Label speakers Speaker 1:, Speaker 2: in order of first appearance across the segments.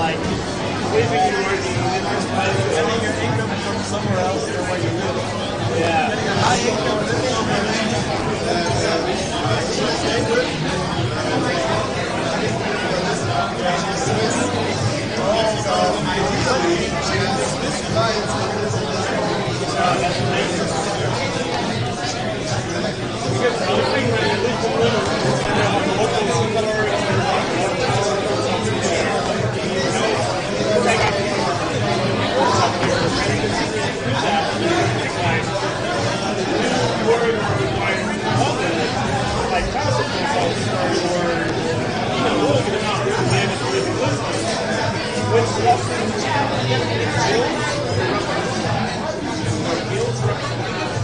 Speaker 1: like living and working in different places.
Speaker 2: Getting your income from somewhere else than where you live.
Speaker 1: Yeah.
Speaker 2: Getting a high income living
Speaker 1: That's amazing. Because the other thing when you live in little, the local store, like passive consultants or even a little bit amount of managed living business, which often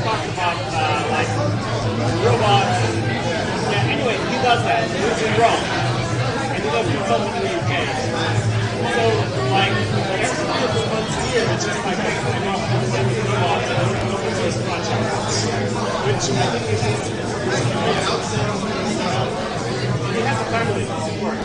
Speaker 1: talk about like robots and yeah, anyway, he does that. He lives in Rome and he does consulting in the UK. So like every 3 or 4 months a year it's just like going off and doing robots and open source projects. Which I think is he has a family to support.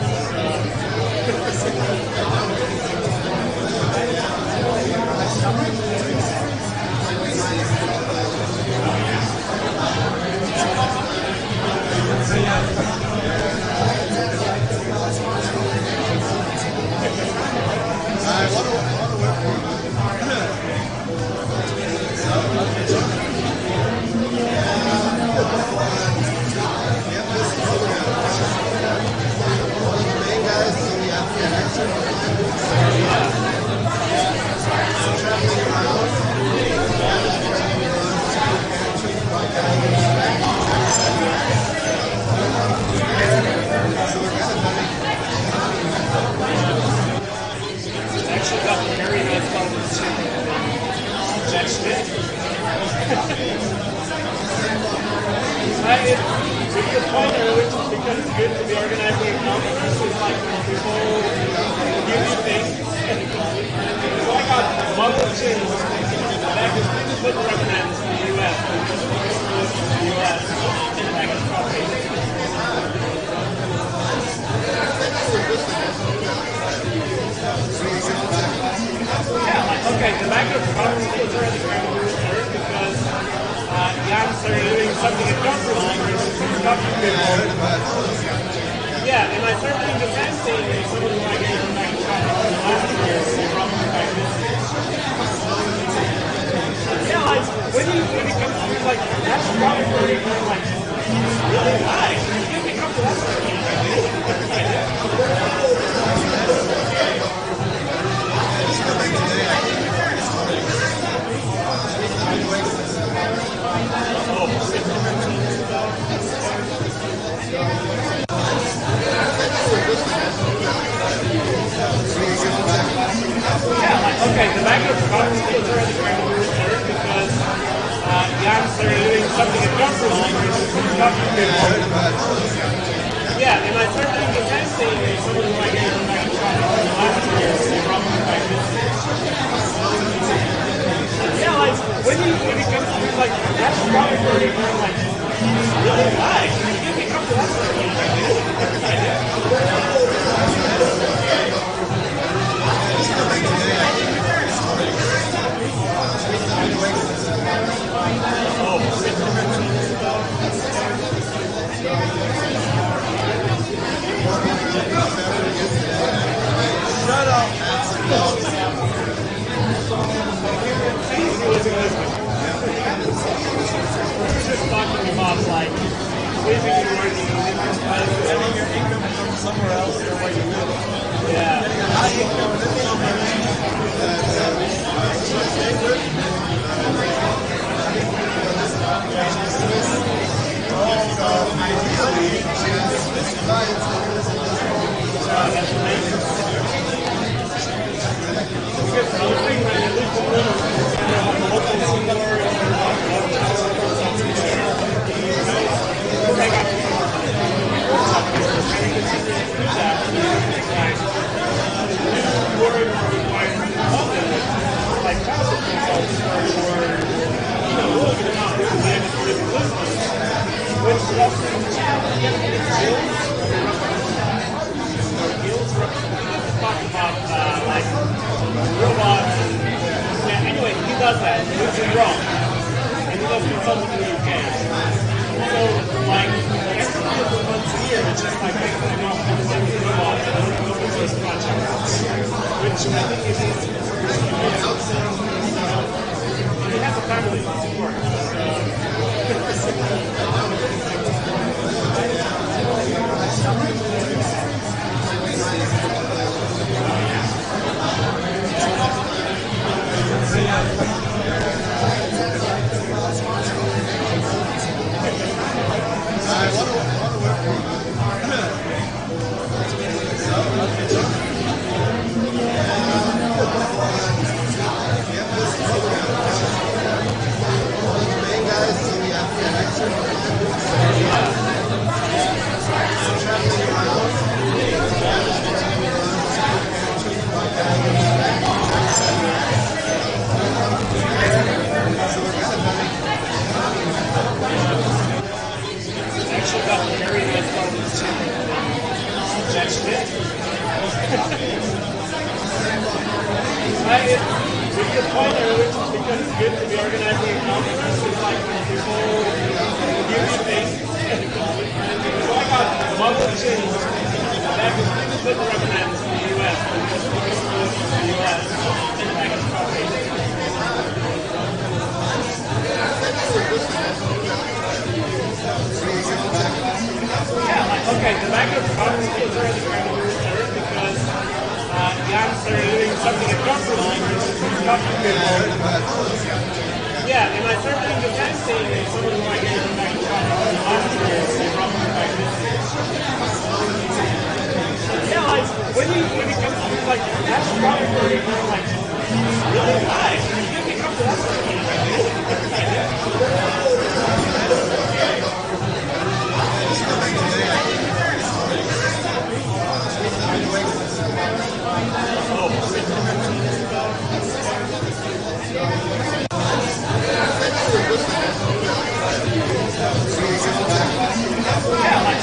Speaker 1: Because it's good to be organizing a conference, it's like people give you things. So I got mother chins that I wouldn't recommend in the US. The US and I got coffee. Yeah, like, okay, the back of the conference is already kind of weird because Jan started doing something at conferences, talking to people. Yeah, and I started doing the same thing with someone who I gave him back in conference last year, so probably back this year. Yeah, like, when it comes to, like, that's probably where you're like, really? Why? You can't become to that stuff. Yeah, like, okay, the back of the conference is already kind of weird because Jan started doing something at conferences, talking to people. Yeah, and I started doing the same thing with someone who I gave him back in conference last year, so probably back this year. Yeah, like, when it comes to, like, that's probably where you're like, really? Why? You can't become to that stuff.
Speaker 2: Shut up.
Speaker 1: Just talking about like living and working in different places.
Speaker 2: Getting your income from somewhere else than where you live.
Speaker 1: Yeah.
Speaker 2: Getting a high income living.
Speaker 1: That's amazing. Because the other thing when you live in little, the local store, I got like passive consultants or even a little bit amount of managed living business, which often skills does that. He lives in Rome. And he does consulting in the UK. So, like, every 3 or 4 months a year, it's just like taking time off and doing the robot and open source projects. Which I think is he has a family to support. Actually got very nice photos too. That's it. With your point earlier, because it's good to be organizing a conference, it's like people give you things. So I got bubble chins that couldn't recommend in the US, but just because it was in the US, and I got coffee. Yeah, like, okay, the back of the conference is already kind of reserved because Jan started doing something at conference talking to people. Yeah, and I started doing the same thing and someone who I gave them back to conference last year, they brought me back this year. Yeah, like, when it comes to like, that's probably like, really high. When it comes to that sort of thing,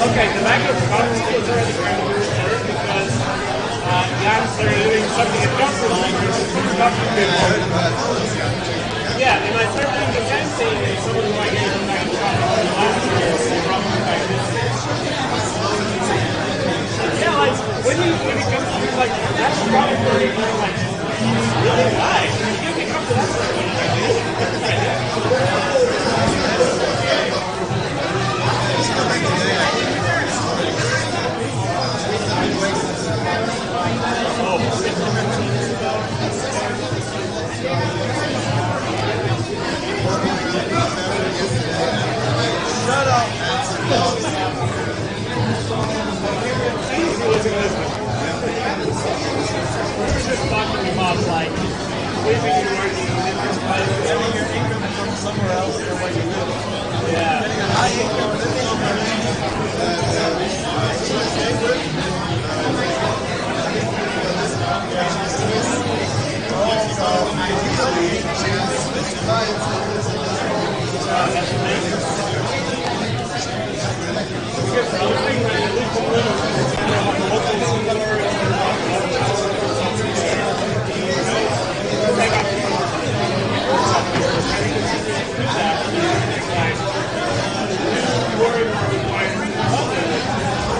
Speaker 1: okay, the back of the conference is already kind of reserved because Jan started doing something at conference talking to people. Yeah, and I started doing the same thing and someone who I gave them back to conference last year, they brought me back this year. Yeah, like, when it comes to like, that's probably like, really high. When it comes to that sort of thing,
Speaker 2: Shut up.
Speaker 1: We were just talking about like living and working in different places.
Speaker 2: Getting your income from somewhere else than where you live.
Speaker 1: Yeah.
Speaker 2: Getting a high income living
Speaker 1: That's amazing. Because the other thing when you live in little, you know, like local stores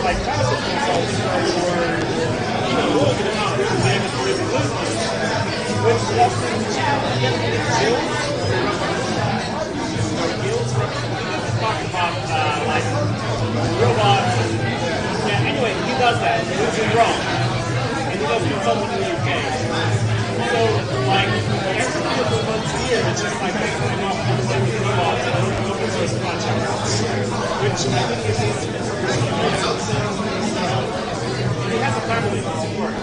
Speaker 1: like passive consultants or even a little bit of not really famous for his business, which lets them guilds from talking about like robots and yeah, anyway, he does that. He lives in Rome and he does consulting in the UK. So like every 3 or 4 months a year, it's just like taking time off and doing the robots and open source projects, which I think is he has a family to support.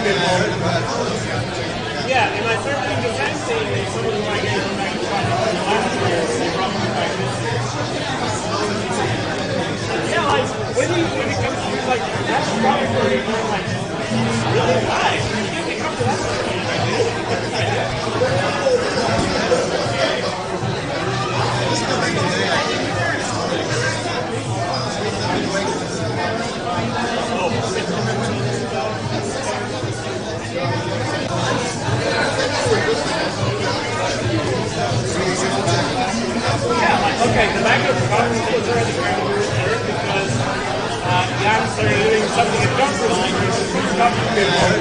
Speaker 1: good moment. Yeah, and I started thinking the same thing as someone who I gave them back to last year, they brought me back this year. Yeah, like, when it comes to, like, that's probably, like, really nice. You can't come to that okay, the back of the coffee filter is kind of weird there because Jan started doing something at comfortable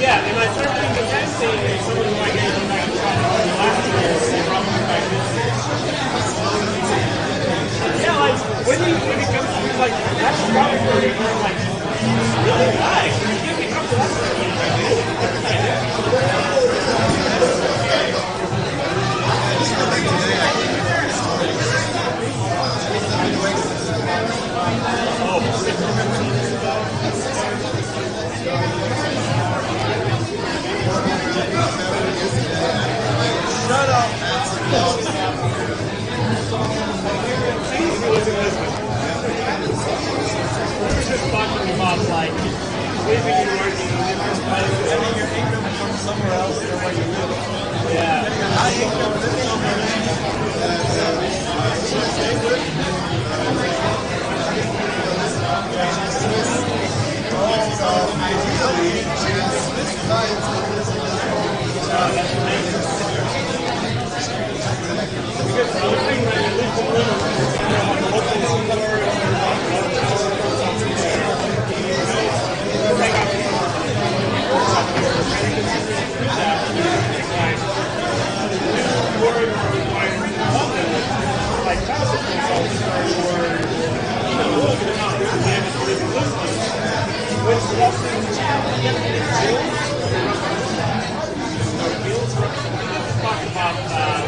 Speaker 1: yeah, and I started thinking the same thing as someone who I gave them back last year, they brought me back this year. Yeah, like, when it comes to, like, that's probably, like, really nice. You can't come to that
Speaker 2: Shut up.
Speaker 1: We were just talking about, like, living and working in different places.
Speaker 2: I mean, your income comes somewhere else than where you live.
Speaker 1: Yeah.
Speaker 2: High income living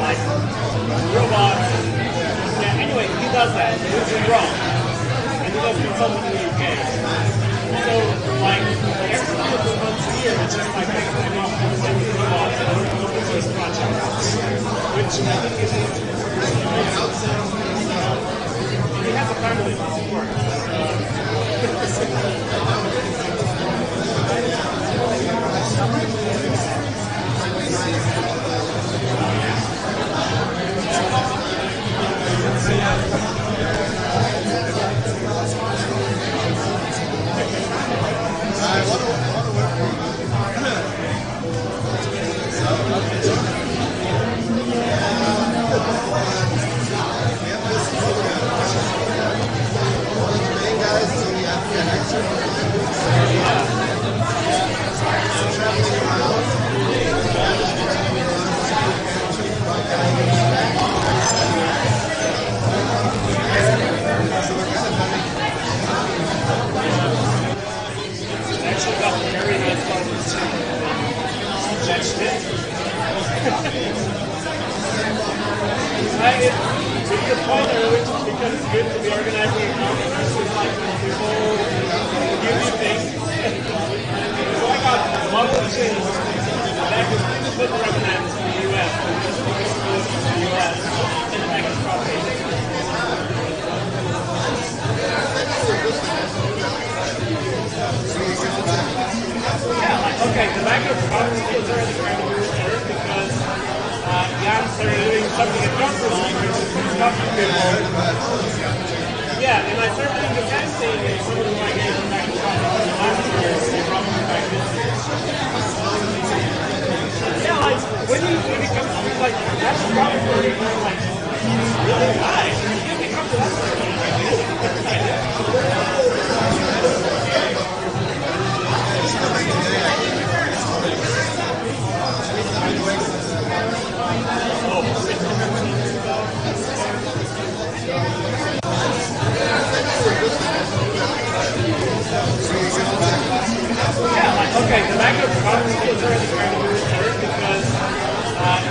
Speaker 1: like robots. Yeah, anyway, he does that, which is wrong. And he does consulting in the UK. So, like, every couple of months a year, it's just like taking time off and doing robots and open source projects. Which I think is he has a family to support. Actually got very nice photos too. Judged it. To the point I really just because it's good to be organizing a conference with like people give you things. So I got model chains that was put recommends in the US in the US and I can probably yeah, like, okay, the back of the conference filter is kind of weird there because Jan started doing something at comfortable yeah, and I started thinking the same thing as someone who I gave them back last year, they brought me back this year. Yeah, like, when it comes to, like, that's probably, like, really nice. You can't come to that okay, the back of the conference filter is kind of weird there because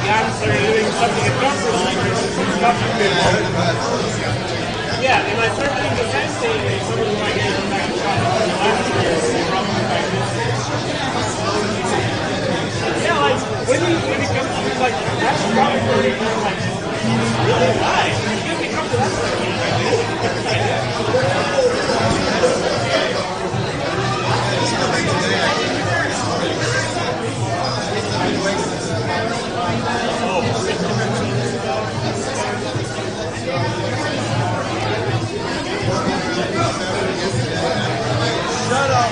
Speaker 1: Jan started doing something at comfortable yeah, and I started thinking the same thing as someone who I gave them back last year, they brought me back this year. when it comes to like that's probably like really high. When it comes to that stuff,
Speaker 2: Shut up.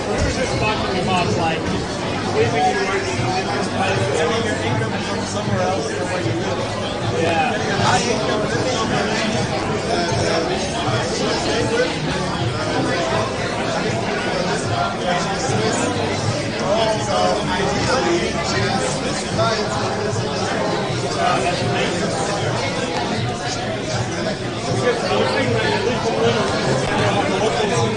Speaker 1: we were just talking about like living and working in different places.
Speaker 2: Getting your income from somewhere else than where you live.
Speaker 1: Yeah.
Speaker 2: Getting a high income living somewhere.
Speaker 1: That's amazing. Because the thing that you live in little, the local store,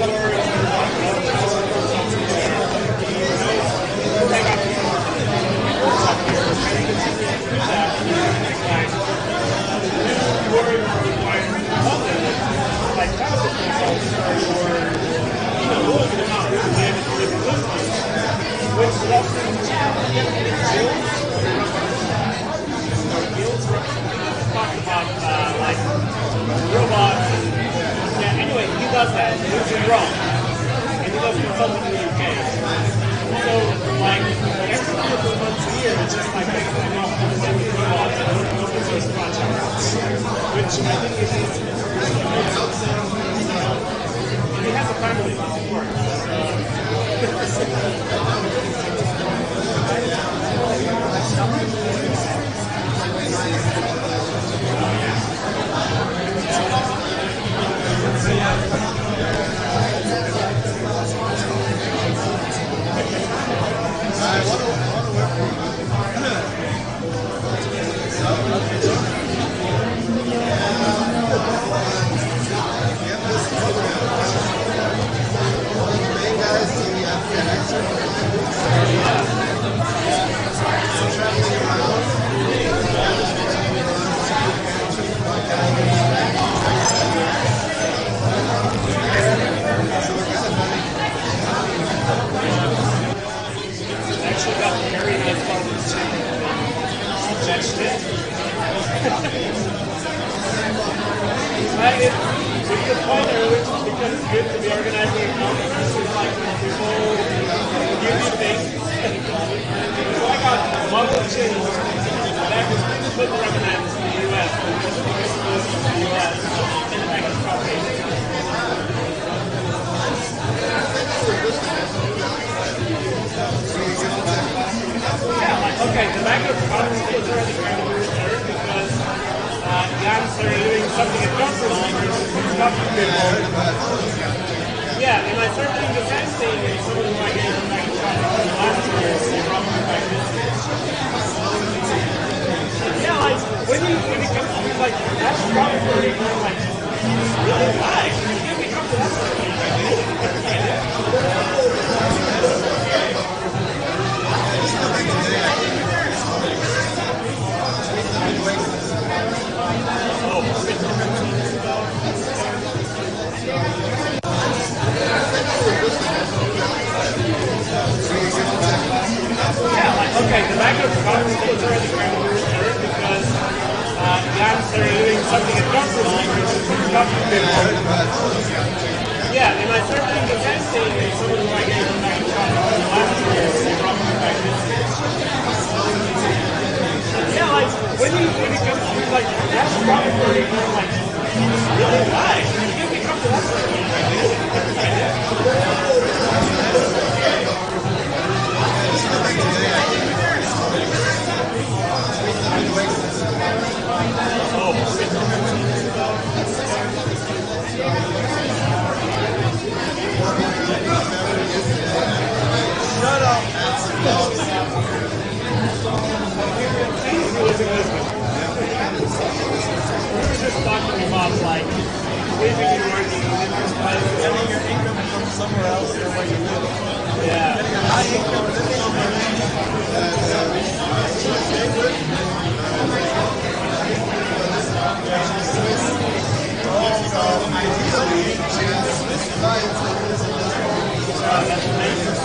Speaker 1: like robots and yeah, anyway, he does that. He lives in Rome. And he does consulting in the UK. So like every couple of months a year it's just like they come off and play with robots and open source projects. Which I think is and he has a family that supports. Actually got very nice photos too. That's it. It's the point early because it's good to be organizing a conference. It's like people give you things. So I got bubble chins that was completely recognized in the US. Because of the US and I can copy. Yeah, like, okay, the back of the conference is already kind of weird because guys are doing something at conference yeah, and I started doing the same thing and some of my games are back in conference last year, so probably back this year. Yeah, like, when it comes to like, that's probably like really high. When it comes to that stuff, yeah, like, okay, the back of the conference is already kind of weird because guys are doing something at conference yeah, and I started doing the same thing and some of my games are back in conference last year, so probably back this year. Yeah, like, when it comes to like, that's probably like really high. When it comes to that stuff,
Speaker 2: Shut up.
Speaker 1: we were just talking about like living and working in different places.
Speaker 2: Getting your income from somewhere else than where you live.
Speaker 1: Yeah.
Speaker 2: Getting a high income living somewhere.
Speaker 1: That's amazing.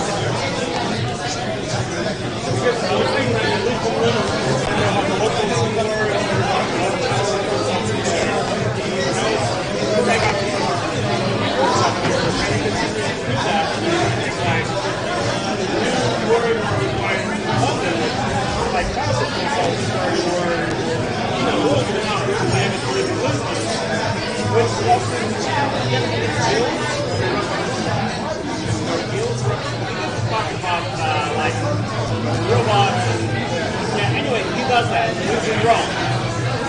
Speaker 1: Because I was thinking that at least a little, have a local store, they got people more required like classic consultants or which talk about like robots and anyway, he does that. He lives in Rome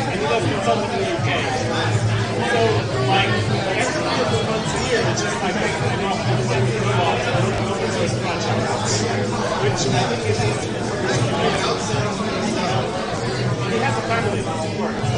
Speaker 1: and he does consulting in the UK. So like every couple of months a year it's just like taking time off to play with robots and open source projects. Which I think is he has a family that supports.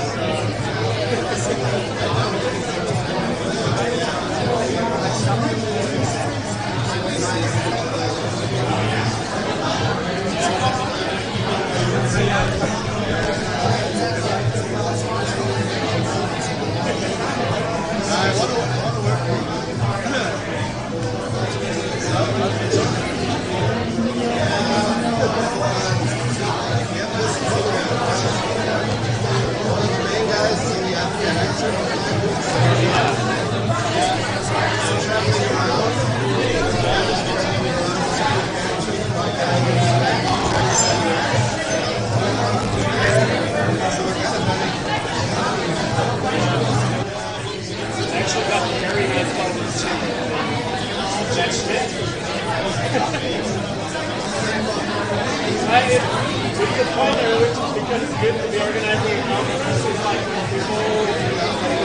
Speaker 1: It's the point which is because it's good to be organizing a conference. It's like people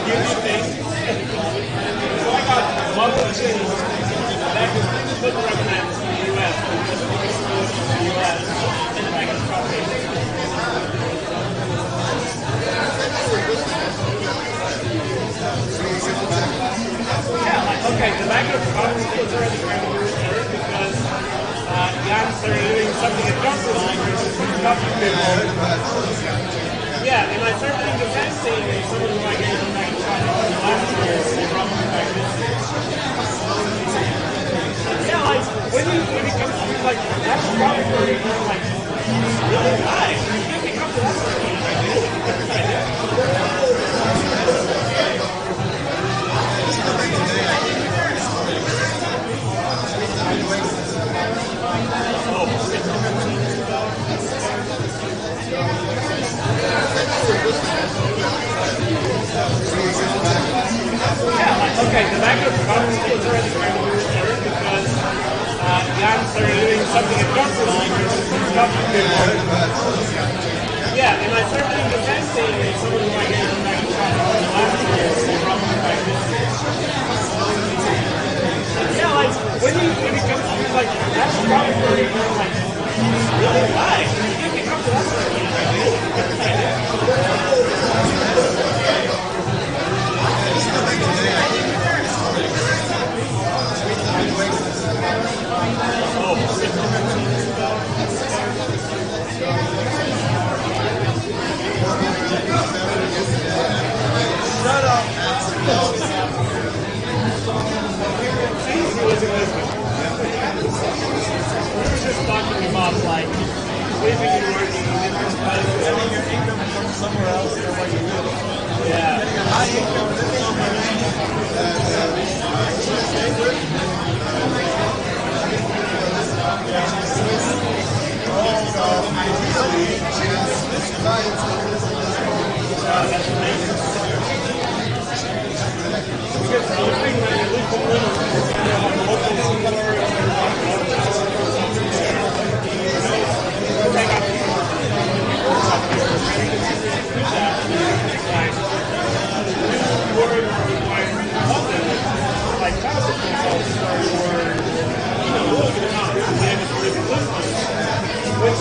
Speaker 1: give you things. So I got bubble chins that can put recommends in the US because it's in the US and I can copy. Yeah, like, okay, the bag of coffee is already kind of weird because Jan started doing something at conference with coffee people. Yeah, and I started doing the same thing and someone who I gave them back in coffee last year, they brought me back this year. Yeah, like, when it comes to like, that's probably like, really nice. You can't pick up to that sort of thing. Okay, the back of the conference is already kind of weird because Jan started doing something at conference with coffee people. Yeah, and I started doing the same thing and someone who I gave them back in coffee last year, they brought me back this year. Yeah, like, when it comes to like, that's probably like, really nice. You can't pick up to that sort of thing.
Speaker 2: Shut up.
Speaker 1: We were just talking about like living and working in different places.
Speaker 2: Getting your income from somewhere else than where you live.
Speaker 1: Yeah.
Speaker 2: Getting a high income living somewhere
Speaker 1: That's amazing. Because I was thinking that at least a little, have a local store, they got people more required like classic consultants or which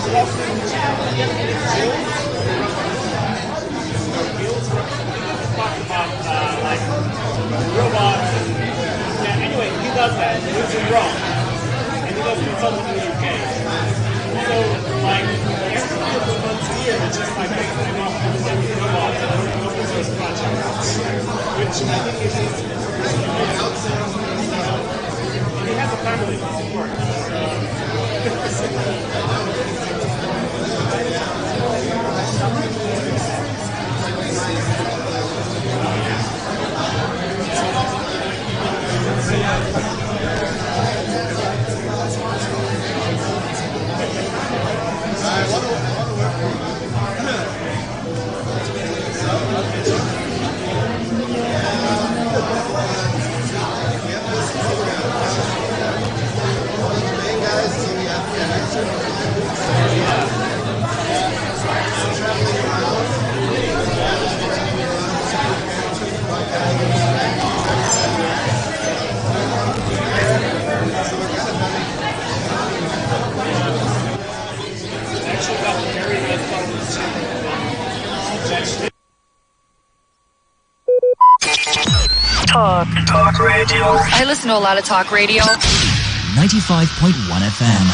Speaker 1: talk about like robots and anyway, he does that. He lives in Rome and he does consulting in the UK. So like every couple of months a year it's just like taking time off to play with robots and open source projects. Which I think is he has a family to support. Actually got very nice photos too.
Speaker 3: Talk radio. I listen to a lot of talk radio.
Speaker 4: 95.1 FM.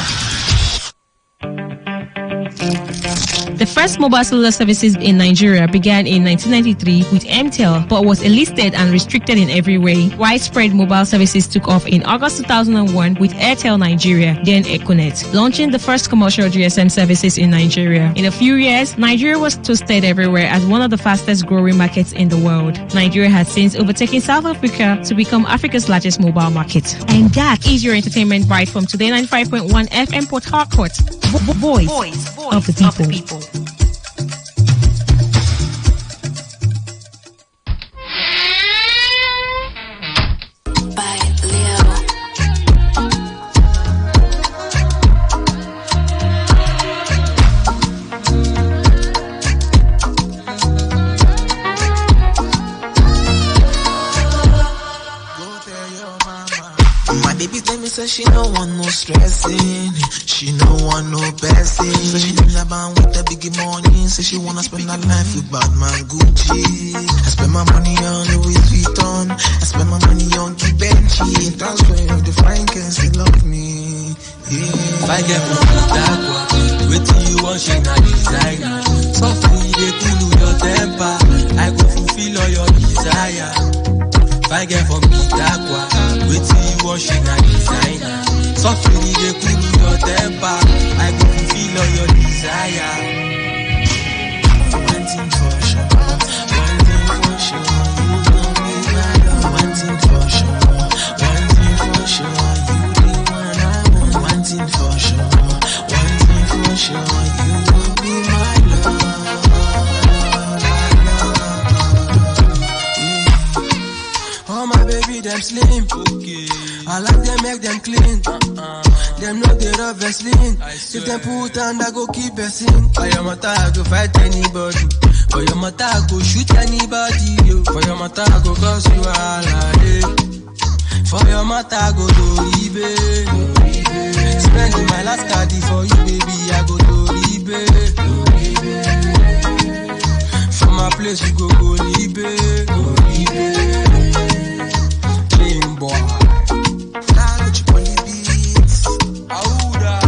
Speaker 5: The first mobile cellular services in Nigeria began in 1993 with MTEL, but was enlisted and restricted in every way. Widespread mobile services took off in August 2001 with Airtel Nigeria, then Econet, launching the first commercial GSM services in Nigeria. In a few years, Nigeria was toasted everywhere as one of the fastest growing markets in the world. Nigeria has since overtaken South Africa to become Africa's largest mobile market. And that is your entertainment bite from Today 95.1 FM Port Harcourt. Voice of the people.
Speaker 6: Say she no want no stressing, she no want no passing. So she in the band with the biggie money. Say she wanna spend her life with Batman Gucci. I spend my money on Louis Vuitton, I spend my money on Givenchy. Transfer of the fine can still love me. Yeah.
Speaker 7: If I get from Pitagua, wait till you want she na designer. Softly they cool your temper, I go fulfill all your desire. If I get from Pitagua, wait till you want she na designer. Softly they cool your temper, I go fulfill all your desire.
Speaker 6: One thing for sure, one thing for sure, you gon' be my love. One thing for sure, one thing for sure, you the one I want. One thing for sure, one thing for sure, you gon' be my love.
Speaker 7: Oh my baby, them slim, okay. I like them, make them clean. Them know they love Vaseline. If them put on, I go keep person. For your mata, I go fight anybody. For your mata, I go shoot anybody. Yo. For your mata, I go cause you all day. For your mata, I go do eBay. Spending my last card for you, baby. I go do eBay. From my place, you go eBay. Clean boy.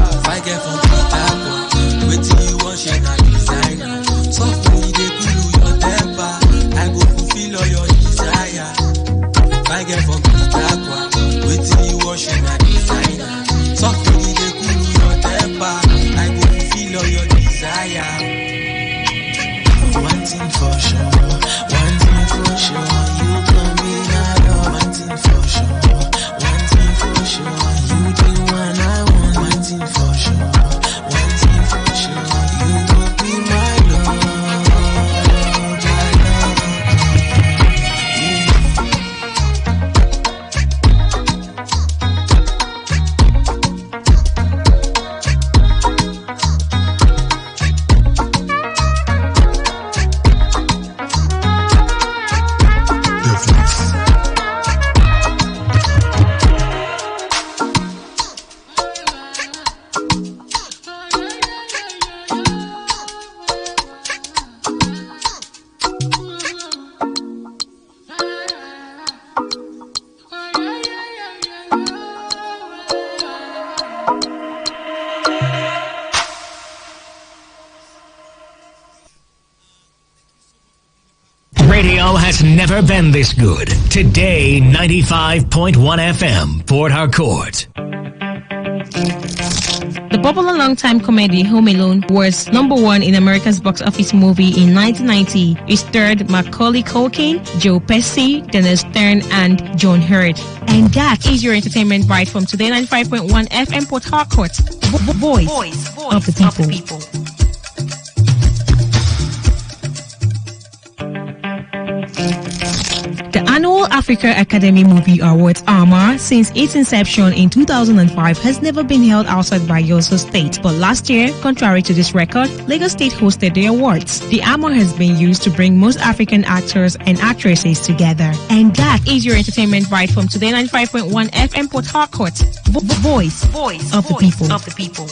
Speaker 7: If I get from Pitagua, wait till you want she na designer. Softly they cool your temper, I go fulfill all your desire. If I get from Pitagua, wait till you want she na designer. Softly they cool your temper, I go fulfill all your desire.
Speaker 6: One thing for sure, one thing for sure, you gon' be my love. One thing for sure, one thing for sure, you the one I want. One thing for sure, one thing for sure, you gon' be my love,
Speaker 4: has never been this good. Today, 95.1 FM, Port Harcourt.
Speaker 5: The popular longtime comedy Home Alone was number one in America's box office movie in 1990. It starred Macaulay Culkin, Joe Pesci, Dennis Stern, and John Hurt. And that is your entertainment bite from Today 95.1 FM Port Harcourt. Voice of the people. The annual Africa Academy Movie Awards AMA, since its inception in 2005, has never been held outside Bayelsa State. But last year, contrary to this record, Lagos State hosted the awards. The AMA has been used to bring most African actors and actresses together. And that is your entertainment bite from Today 95.1 FM Port Harcourt. Voice of the people.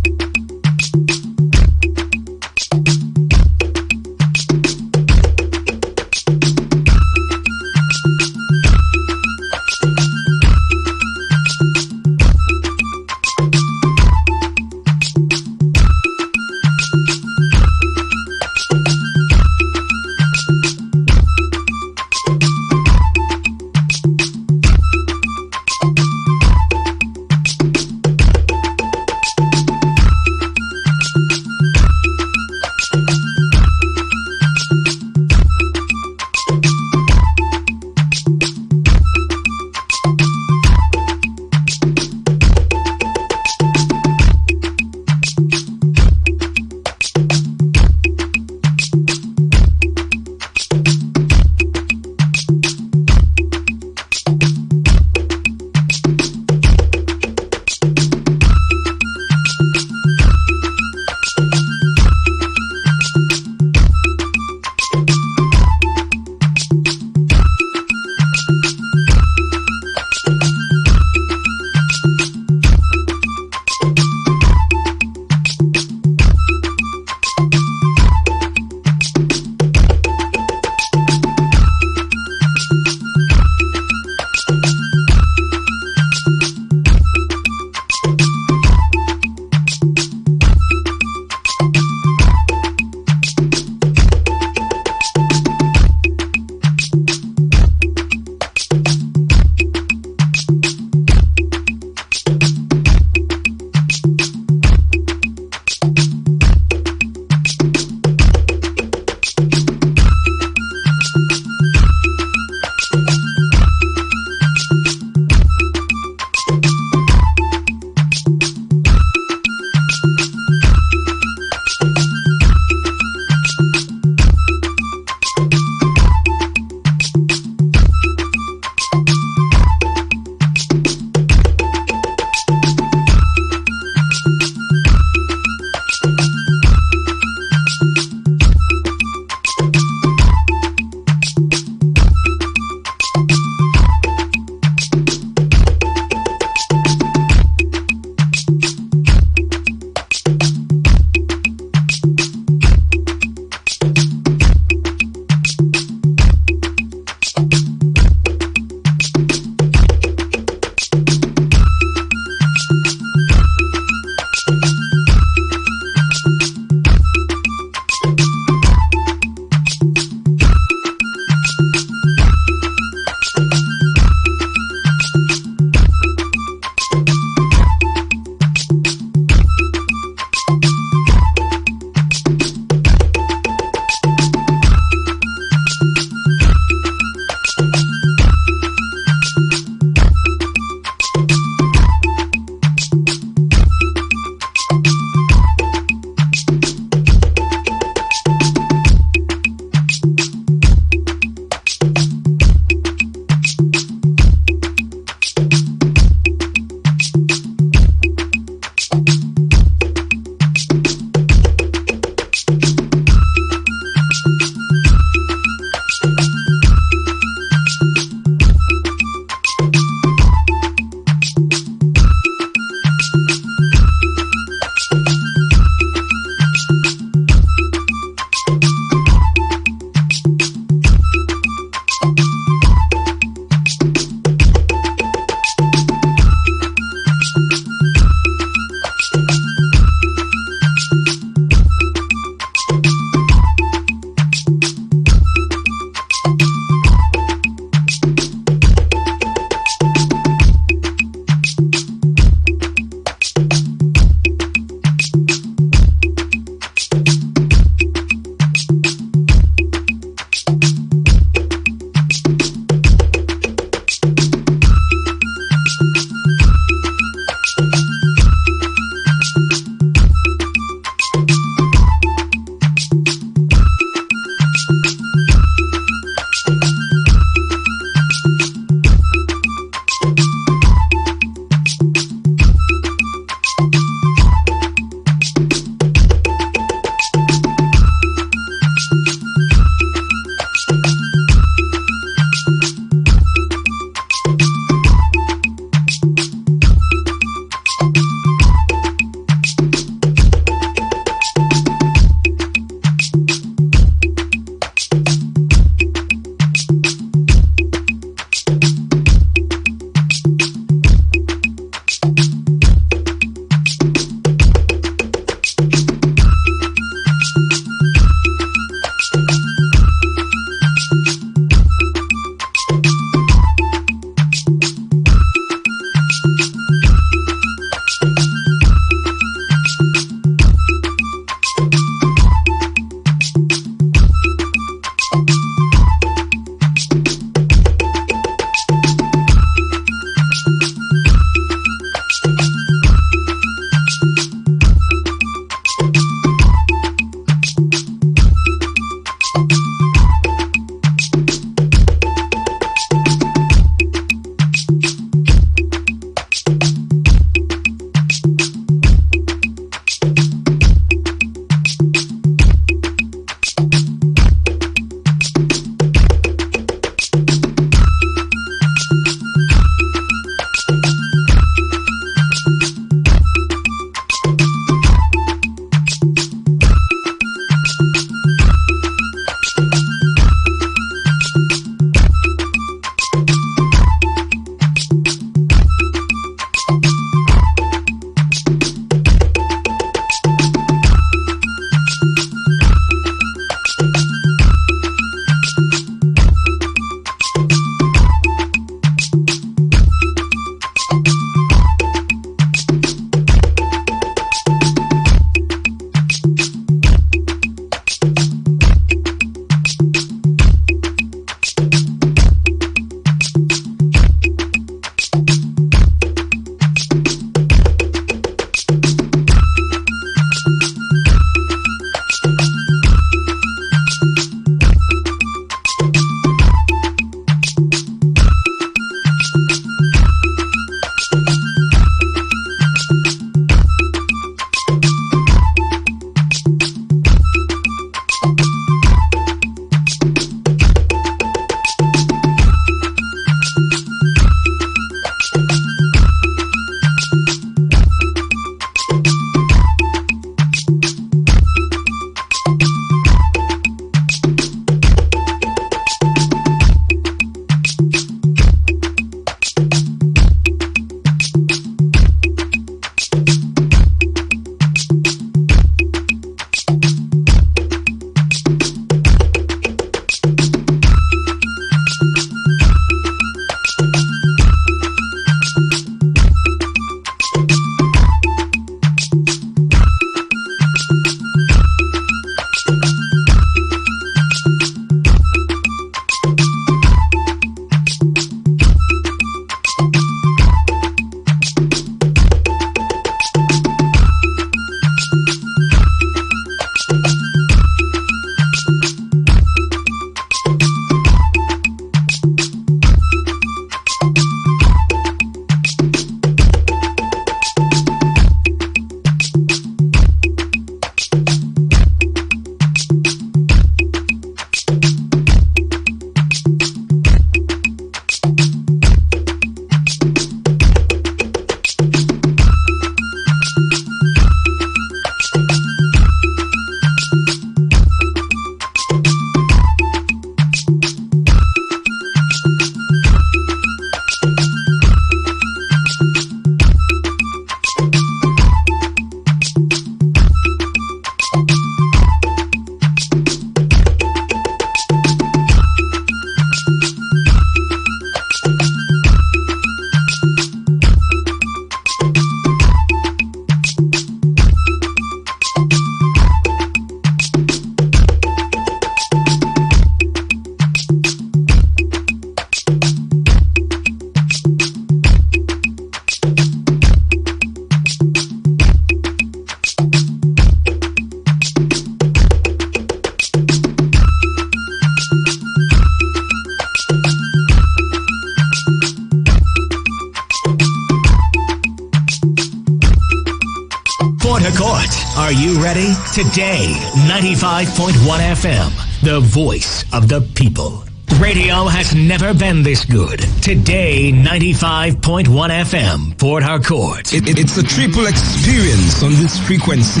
Speaker 4: ready? Today, 95.1 FM, the voice of the people. Radio has never been this good. Today, 95.1 FM, Port Harcourt.
Speaker 8: It's a triple experience on this frequency.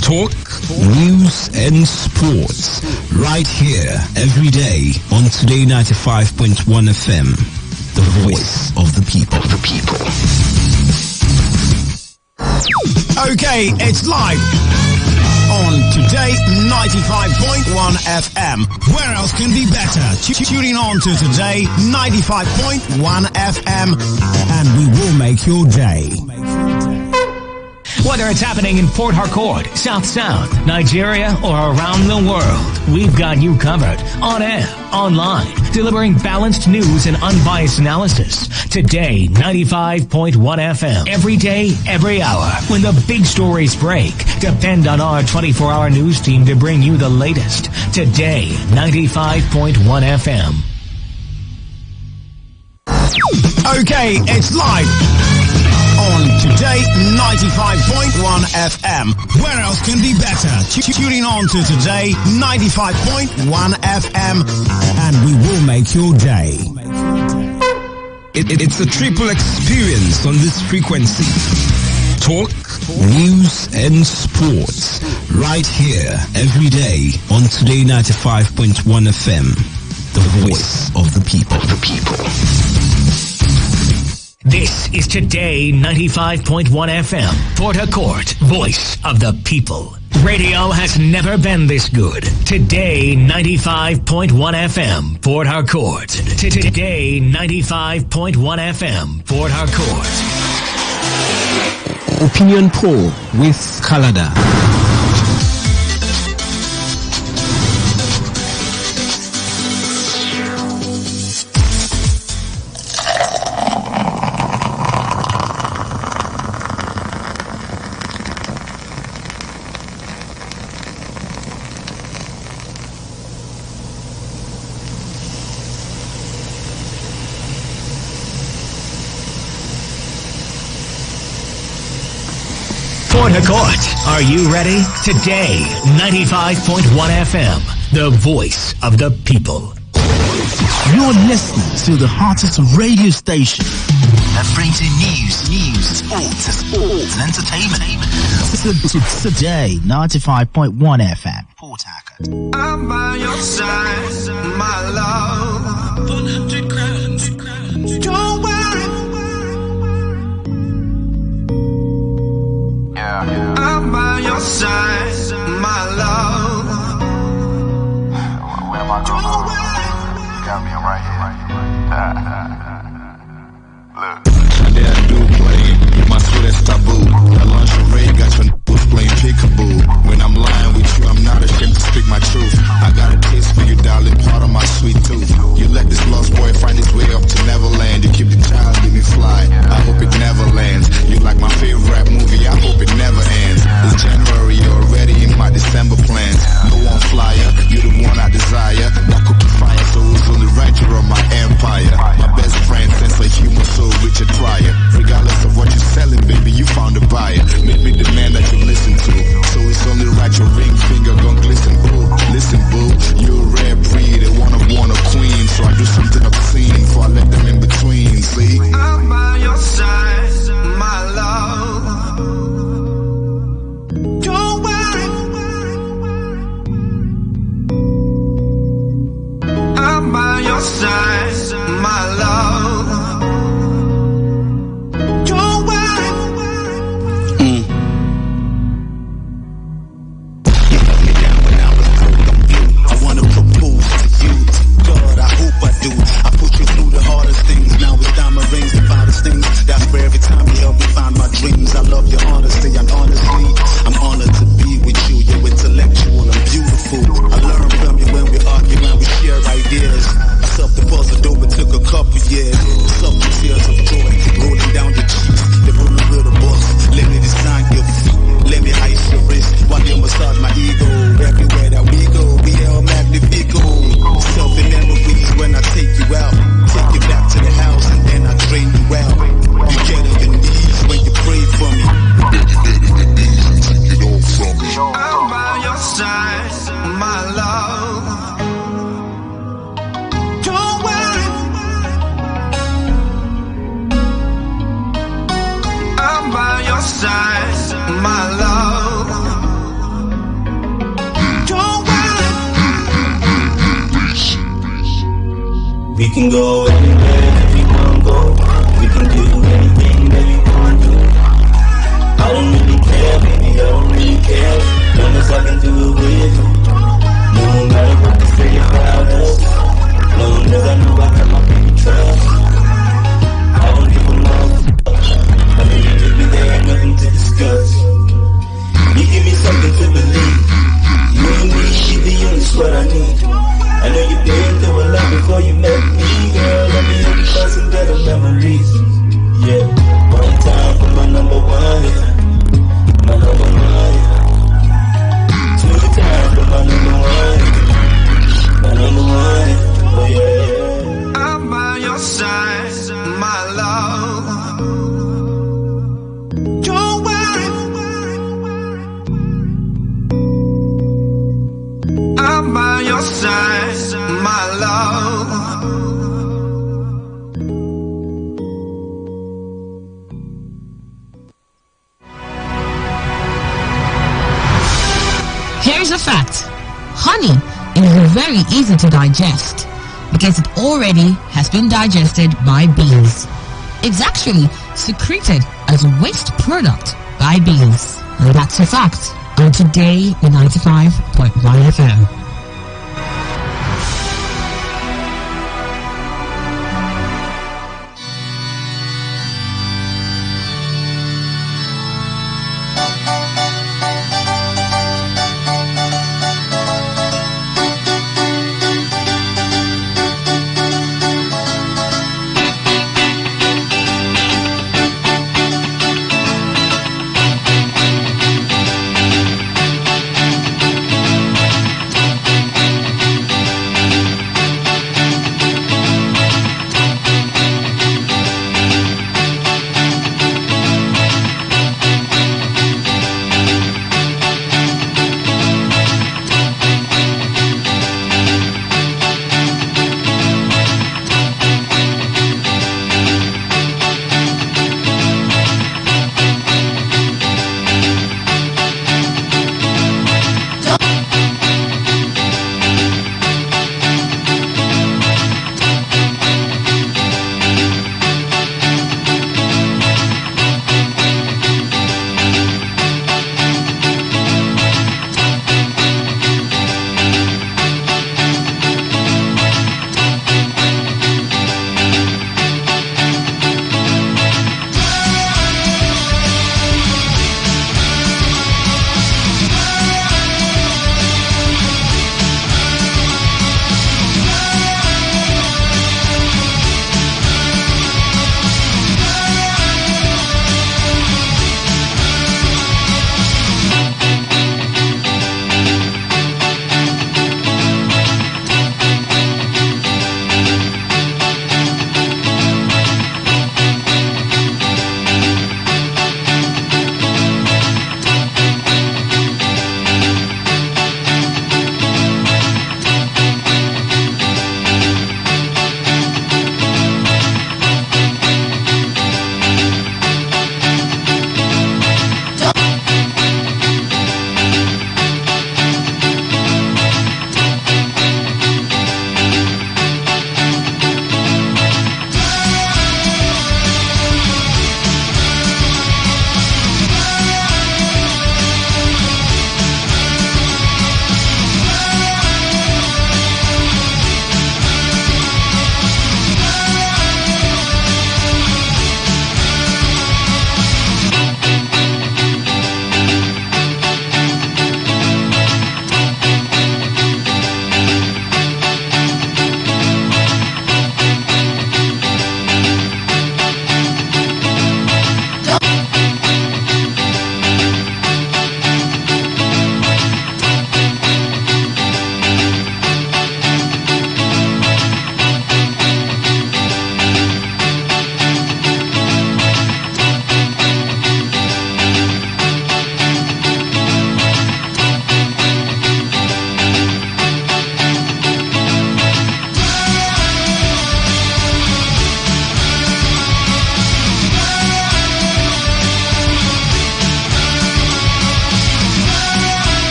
Speaker 8: Talk, news, and sports. Right here, every day, on Today 95.1 FM, the voice of the people.
Speaker 9: Okay, it's live on Today 95.1 FM. Where else can be better? Tuning on to Today 95.1 FM, and we will make your day.
Speaker 4: Whether it's happening in Port Harcourt, South Sound, Nigeria, or around the world, we've got you covered. On air, online, delivering balanced news and unbiased analysis. Today, 95.1 FM. Every day, every hour. When the big stories break, depend on our 24-hour news team to bring you the latest. Today, 95.1 FM.
Speaker 9: Okay, it's live on Today 95.1 FM. Where else can be better? Tuning on to Today 95.1 FM, and we will make your day.
Speaker 8: It's a triple experience on this frequency. Talk, news, and sports. Right here, every day, on Today 95.1 FM. The voice of the people.
Speaker 4: This is Today 95.1 FM, Port Harcourt, voice of the people. Radio has never been this good. Today 95.1 FM, Port Harcourt. Today 95.1 FM, Port Harcourt.
Speaker 8: Opinion poll with Kalada.
Speaker 4: Port Harcourt, are you ready? Today, 95.1 FM, the voice of the people.
Speaker 10: You're listening to the hottest radio station that brings you news, sports, and entertainment. Today, 95.1 FM, Port Harcourt.
Speaker 6: I'm by your side, my love. 100 crowns. Don't worry. I'm by your side, my love.
Speaker 11: Where am I going? You got me right here. Look.
Speaker 12: That do play, you my sweetest taboo. That lingerie got your nipples playing peekaboo. When I'm lying with you, I'm not ashamed to speak my truth. I got a taste for you, darling, part of my sweet tooth. You let this lost boy find his way up to Neverland. You keep the child, let me fly. I hope it never lands. You like my favorite movie, I hope it never ends. It's January, you're already in my December plans. No one flyer, you're the one I desire. Walk up the fire, so it's only right to run my empire. My best friend
Speaker 13: We can go anywhere that we want to go. We can do anything that we want to do. I don't really care, baby, I don't really care. Long as I can do it with you. No matter what they say about us. Long as I know I got my baby trust. I don't give a motherfucker. I mean, if there ain't nothing to discuss. You give me something to believe. You and me, she the only what I need. I know you've been through a lot before you met me, girl. Let me help you find some better memories. Yeah, one time for my number one, yeah. My number one, yeah. Two times for my number one, yeah. My number one, yeah. Oh yeah.
Speaker 6: I'm by your side, my love. Don't worry. I'm by your side, my love.
Speaker 14: Here's a fact. Honey is very easy to digest because it already has been digested by bees. It's actually secreted as a waste product by bees. And that's a fact on Today 95.1 FM.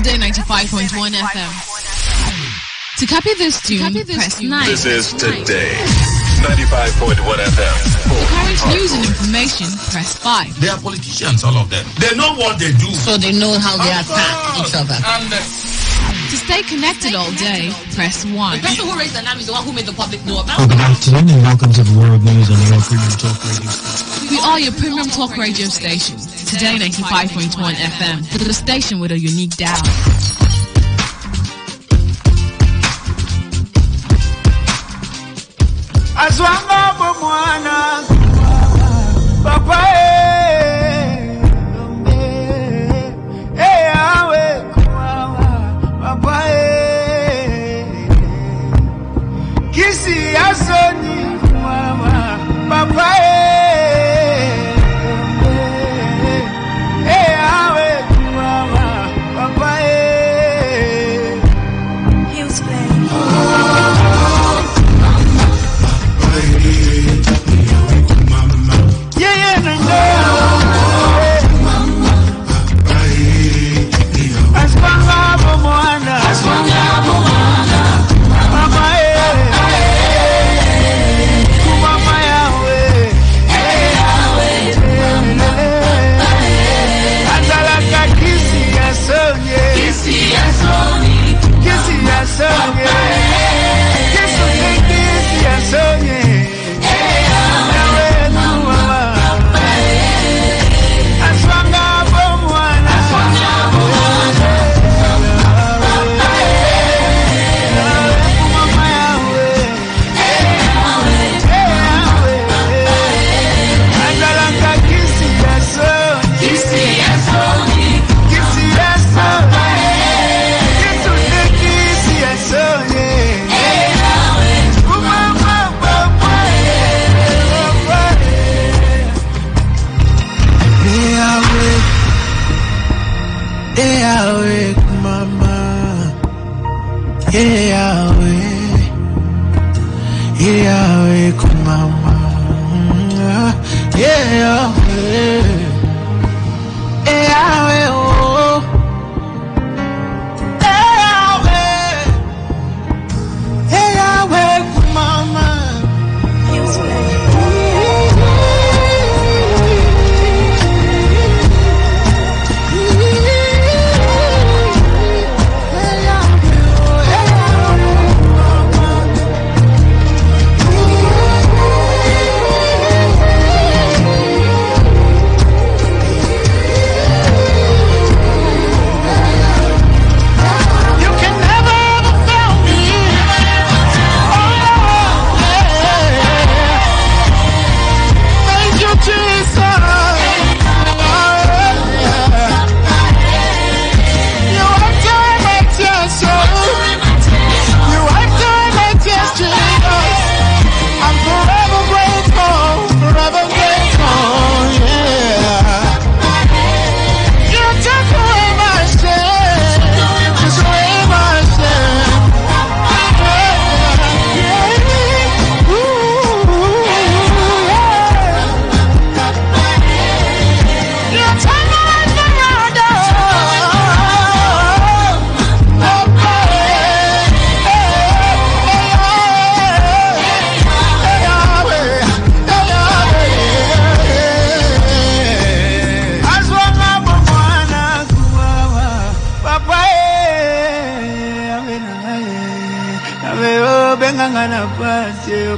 Speaker 15: Today95.1 FM. To copy this tune, press 9.
Speaker 16: This is Today 95.1 FM.
Speaker 15: For current news and information, press 5.
Speaker 17: They are politicians, all of them. They know what they do.
Speaker 14: So they know how they attack each other.
Speaker 15: To stay connected all day, press 1.
Speaker 14: The person who raised the alarm is the one who made the public know about
Speaker 18: it. Good afternoon and welcome to the World News on your premium talk radio station.
Speaker 15: We are your premium talk radio station. Today 95.1 FM. The station with a unique dial.
Speaker 19: Aswanga mwana papa
Speaker 7: Yahweh, mama. Yahweh, Yahweh, mama. Yahweh, Yahweh, oh. Yahweh, Yahweh, mama.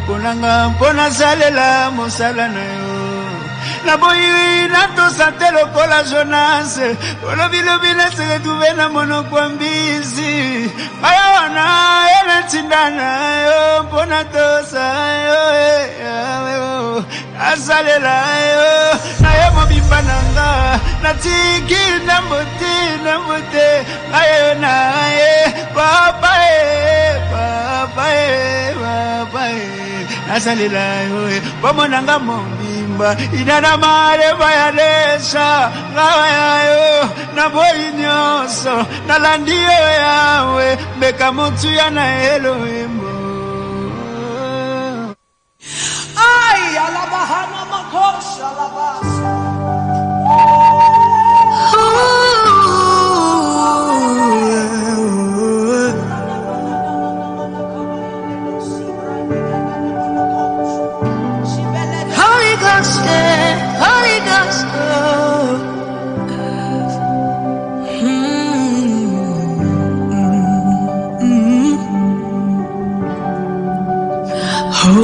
Speaker 7: Ponanga pona salela mosala na yo na boyi na to satelo pola jonas polo bilo bina se tu vena mono kwambisi ayona ena tindana yo pona to sa yo asalela yo na yo mobimba nanga na tiki na mbote ayona papa asalela yo pamonanga mobimba inana mare bayalesha ngaya yo na boyi nyonso na landio yawe beka mutu ya na Elohimo
Speaker 19: ay alabahana makosha alabasa
Speaker 7: Holy Ghost,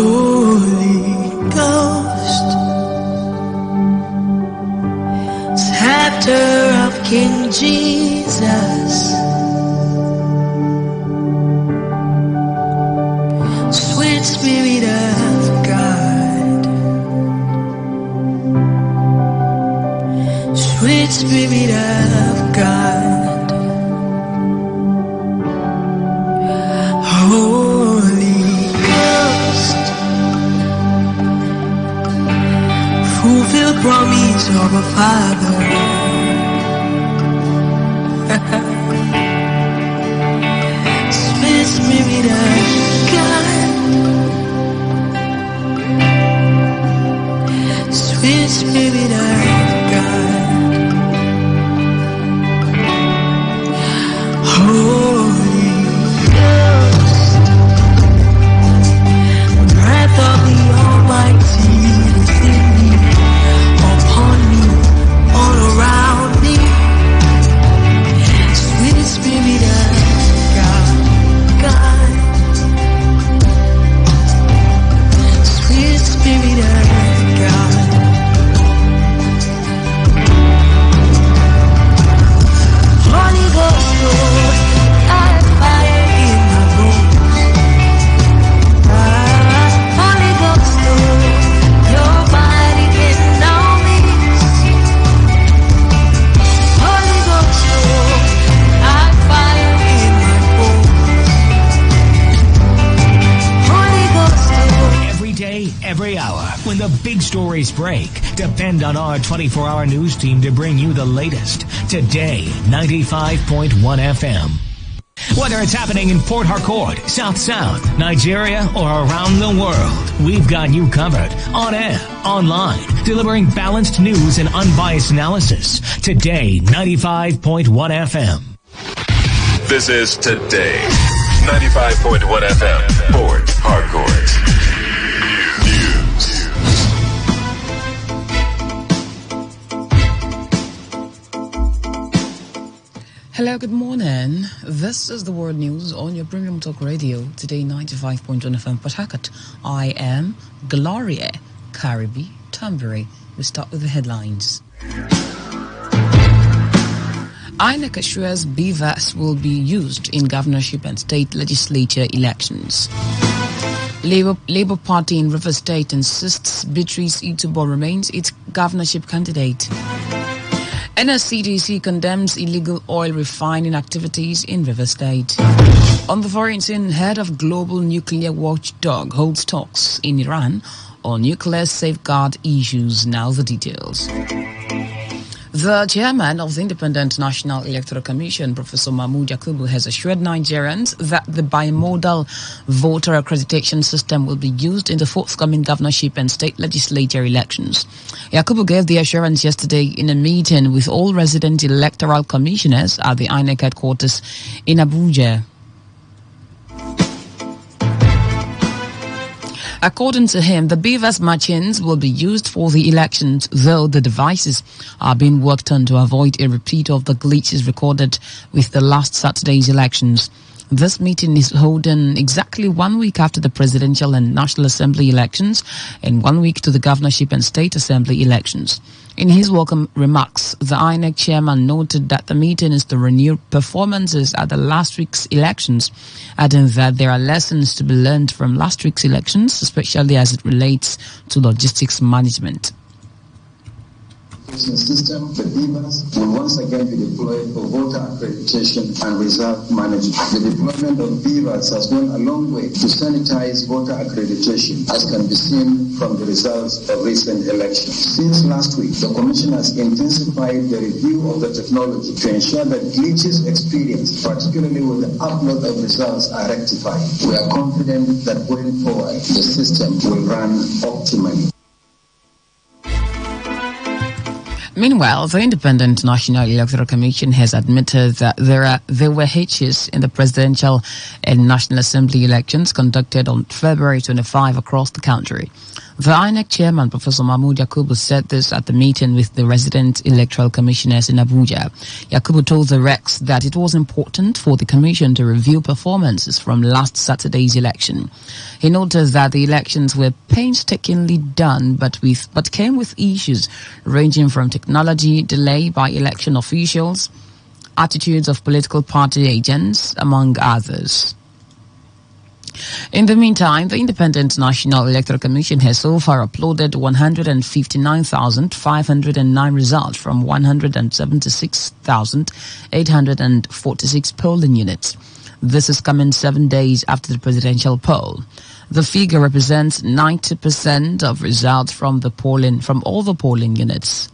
Speaker 7: Holy Ghost, scepter of King Jesus, sweet Spirit of God, sweet Spirit of God, Holy Ghost, fulfill promise of a Father. Sweet Spirit of God, sweet Spirit of God, Holy Ghost, breath of the Almighty within me, upon me, all around.
Speaker 4: big stories break, depend on our 24-hour news team to bring you the latest. Today, 95.1 FM. Whether it's happening in Port Harcourt, South South, Nigeria, or around the world, we've got you covered. On air, online, delivering balanced news and unbiased analysis. Today, 95.1 FM.
Speaker 16: This is Today, 95.1 FM, Port Harcourt.
Speaker 20: Hello, good morning. This is the World News on your Premium Talk Radio, Today 95.1 FM Port Harcourt. I am Gloria Caribe Tamburi. We start with the headlines. INEC assures BVAS will be used in governorship and state legislature elections. Labour Party in River State insists Beatrice Itubo remains its governorship candidate. NSCDC condemns illegal oil refining activities in River State. On the foreign scene, head of Global Nuclear Watchdog holds talks in Iran on nuclear safeguard issues. Now the details. The chairman of the Independent National Electoral Commission, Professor Mahmoud Yakubu, has assured Nigerians that the bimodal voter accreditation system will be used in the forthcoming governorship and state legislature elections. Yakubu gave the assurance yesterday in a meeting with all resident electoral commissioners at the INEC headquarters in Abuja. According to him, the BVAS machines will be used for the elections, though the devices are being worked on to avoid a repeat of the glitches recorded with the last Saturday's elections. This meeting is holding exactly 1 week after the presidential and National Assembly elections and 1 week to the governorship and state assembly elections. In his welcome remarks, the INEC chairman noted that the meeting is to renew performances at the last week's elections, adding that there are lessons to be learned from last week's elections, especially as it relates to logistics management.
Speaker 21: System, the BVAS, will once again be deployed for voter accreditation and result management. The deployment of BVAS has gone a long way to sanitize voter accreditation, as can be seen from the results of recent elections. Since last week, the Commission has intensified the review of the technology to ensure that glitches experienced, particularly with the upload of results, are rectified. We are confident that going forward, the system will run optimally.
Speaker 20: Meanwhile, the Independent National Electoral Commission has admitted that there were hitches in the presidential and National Assembly elections conducted on February 25 across the country. The INEC chairman, Professor Mahmoud Yakubu, said this at the meeting with the resident electoral commissioners in Abuja. Yakubu told the Rex that it was important for the commission to review performances from last Saturday's election. He noted that the elections were painstakingly done, but came with issues ranging from technology, delay by election officials, attitudes of political party agents, among others. In the meantime, the Independent National Electoral Commission has so far uploaded 159,509 results from 176,846 polling units. This is coming 7 days after the presidential poll. The figure represents 90% of results from all the polling units.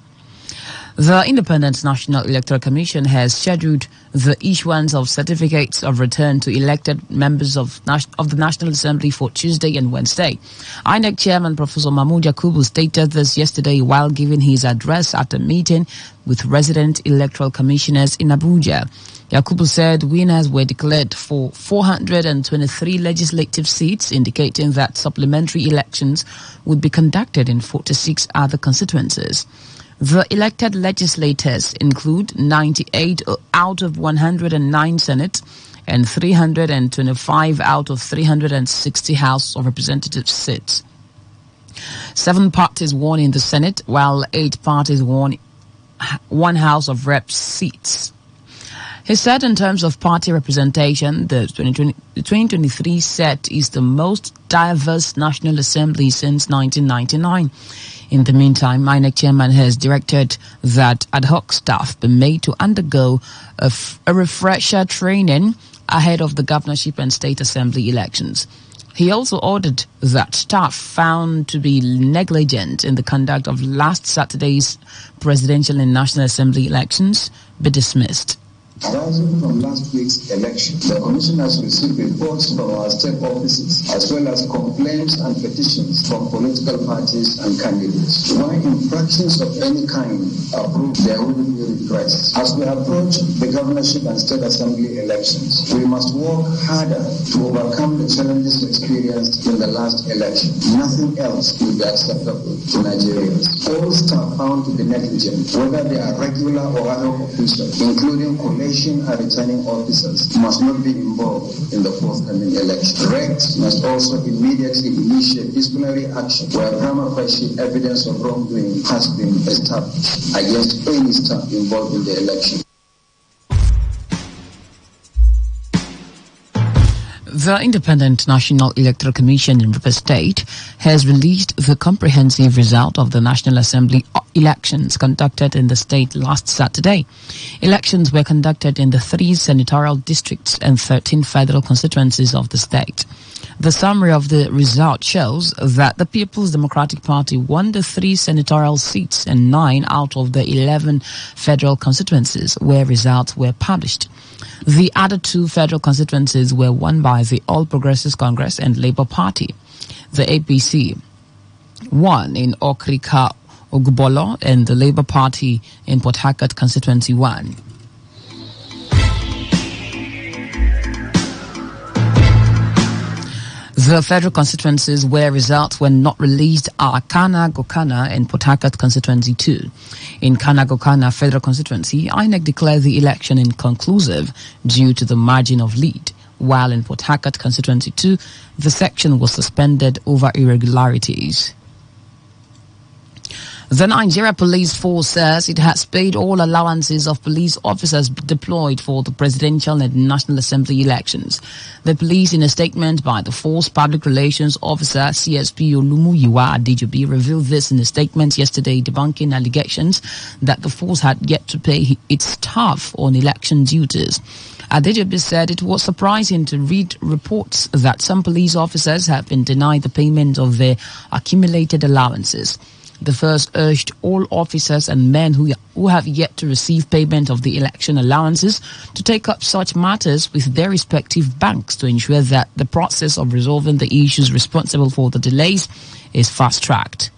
Speaker 20: The Independent National Electoral Commission has scheduled the issuance of certificates of return to elected members of the National Assembly for Tuesday and Wednesday. INEC Chairman Professor Mahmoud Yakubu stated this yesterday while giving his address at a meeting with resident electoral commissioners in Abuja. Yakubu said winners were declared for 423 legislative seats, indicating that supplementary elections would be conducted in 46 other constituencies. The elected legislators include 98 out of 109 Senate and 325 out of 360 House of Representatives seats. 7 parties won in the Senate, while 8 parties won 1 House of Reps seats. He said in terms of party representation, the 2023 set is the most diverse National Assembly since 1999. In the meantime, INEC chairman has directed that ad hoc staff be made to undergo a refresher training ahead of the governorship and state assembly elections. He also ordered that staff found to be negligent in the conduct of last Saturday's presidential and National Assembly elections be dismissed.
Speaker 21: Arising from last week's election, the Commission has received reports from our state offices as well as complaints and petitions from political parties and candidates. Why infractions of any kind are proved, there will be redress. As we approach the governorship and state assembly elections, we must work harder to overcome the challenges experienced in the last election. Nothing else will be acceptable to Nigerians. All staff found to be negligent, whether they are regular or ad hoc officials, including collaboration and returning officers, must not be involved in the forthcoming election. RECT must also immediately initiate disciplinary action where prima facie evidence of wrongdoing has been established against any staff involved in the election.
Speaker 20: The Independent National Electoral Commission in Rivers State has released the comprehensive result of the National Assembly elections conducted in the state last Saturday. Elections were conducted in the 3 senatorial districts and 13 federal constituencies of the state. The summary of the result shows that the People's Democratic Party won the 3 senatorial seats and 9 out of the 11 federal constituencies where results were published. The other 2 federal constituencies were won by the All Progressives Congress and Labour Party. The APC won in Okrika, Ogbolo, and the Labour Party in Port Harcourt Constituency 1. The federal constituencies where results were not released are Kana, Gokana, and Port Harcourt Constituency 2. In Kana, Gokana Federal Constituency, INEC declared the election inconclusive due to the margin of lead, while in Port Harcourt Constituency 2, the section was suspended over irregularities. The Nigeria Police Force says it has paid all allowances of police officers deployed for the presidential and National Assembly elections. The police, in a statement by the force public relations officer CSP Olumuyiwa Adejobi, revealed this in a statement yesterday, debunking allegations that the force had yet to pay its staff on election duties. Adejobi said it was surprising to read reports that some police officers have been denied the payment of their accumulated allowances. The first urged all officers and men who have yet to receive payment of the election allowances to take up such matters with their respective banks to ensure that the process of resolving the issues responsible for the delays is fast-tracked.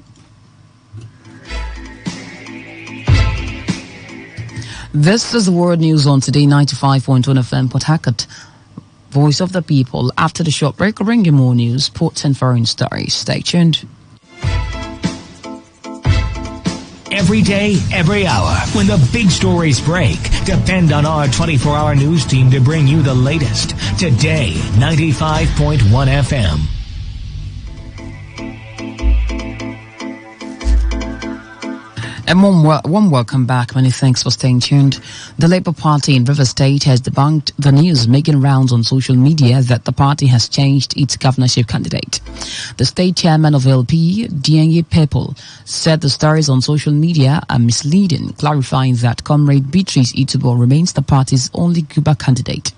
Speaker 20: This is the World News on Today 95.1 FM Port Harcourt. Voice of the People. After the short break, we'll bring you more news, sports and foreign stories. Stay tuned.
Speaker 4: Every day, every hour, when the big stories break, depend on our 24-hour news team to bring you the latest. Today, 95.1 FM.
Speaker 20: And warm welcome back. Many thanks for staying tuned. The Labour Party in River State has debunked the news making rounds on social media that the party has changed its governorship candidate. The state chairman of LP, Dienye Pepple, said the stories on social media are misleading, clarifying that Comrade Beatrice Itubo remains the party's only Cuba candidate.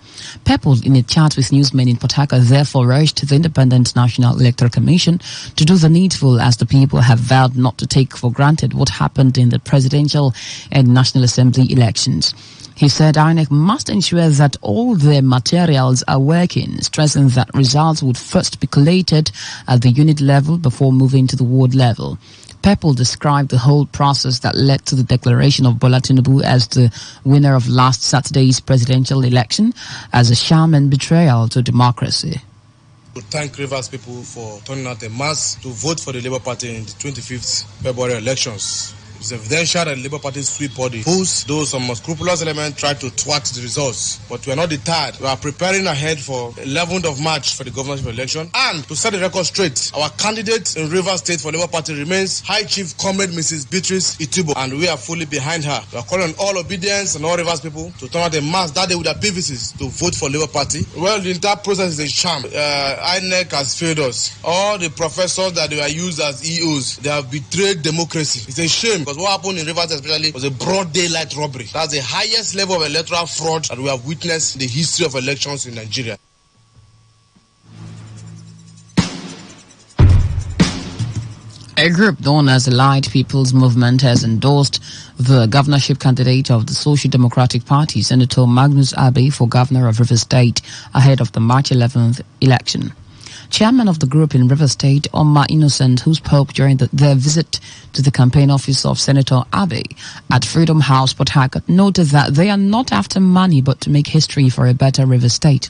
Speaker 20: Pepple, in a chat with newsmen in Port Harcourt, therefore urged the Independent National Electoral Commission to do the needful, as the people have vowed not to take for granted what happened in the presidential and National Assembly elections. He said INEC must ensure that all their materials are working, stressing that results would first be collated at the unit level before moving to the ward level. Pepple described the whole process that led to the declaration of Bola Tinubu as the winner of last Saturday's presidential election as a sham and betrayal to democracy.
Speaker 2: To thank Rivers people for turning out en masse to vote for the Labour Party in the 25th February elections. It's evidential that the Labour Party sweep body polls, though some unscrupulous elements tried to thwart the results. But we are not deterred. We are preparing ahead for 11th of March for the governorship election. And to set the record straight, our candidate in Rivers State for Labour Party remains High Chief Comrade Mrs. Beatrice Itubo, and we are fully behind her. We are calling on all obedience and all Rivers people to turn out en masse that day with their PVCs to vote for Labour Party. Well, the entire process is a sham. INEC has failed us. All the professors that they were used as EOs, they have betrayed democracy. It's a shame. What happened in Rivers especially was a broad daylight robbery. That's the highest level of electoral fraud that we have witnessed in the history of elections in Nigeria.
Speaker 20: A group known as Allied People's Movement has endorsed the governorship candidate of the Social Democratic Party, Senator Magnus Abe, for governor of Rivers State ahead of the March 11th election. Chairman of the group in Rivers State, Omar Innocent, who spoke during their visit to the campaign office of Senator Abe at Freedom House, Port Harcourt, noted that they are not after money but to make history for a better Rivers State.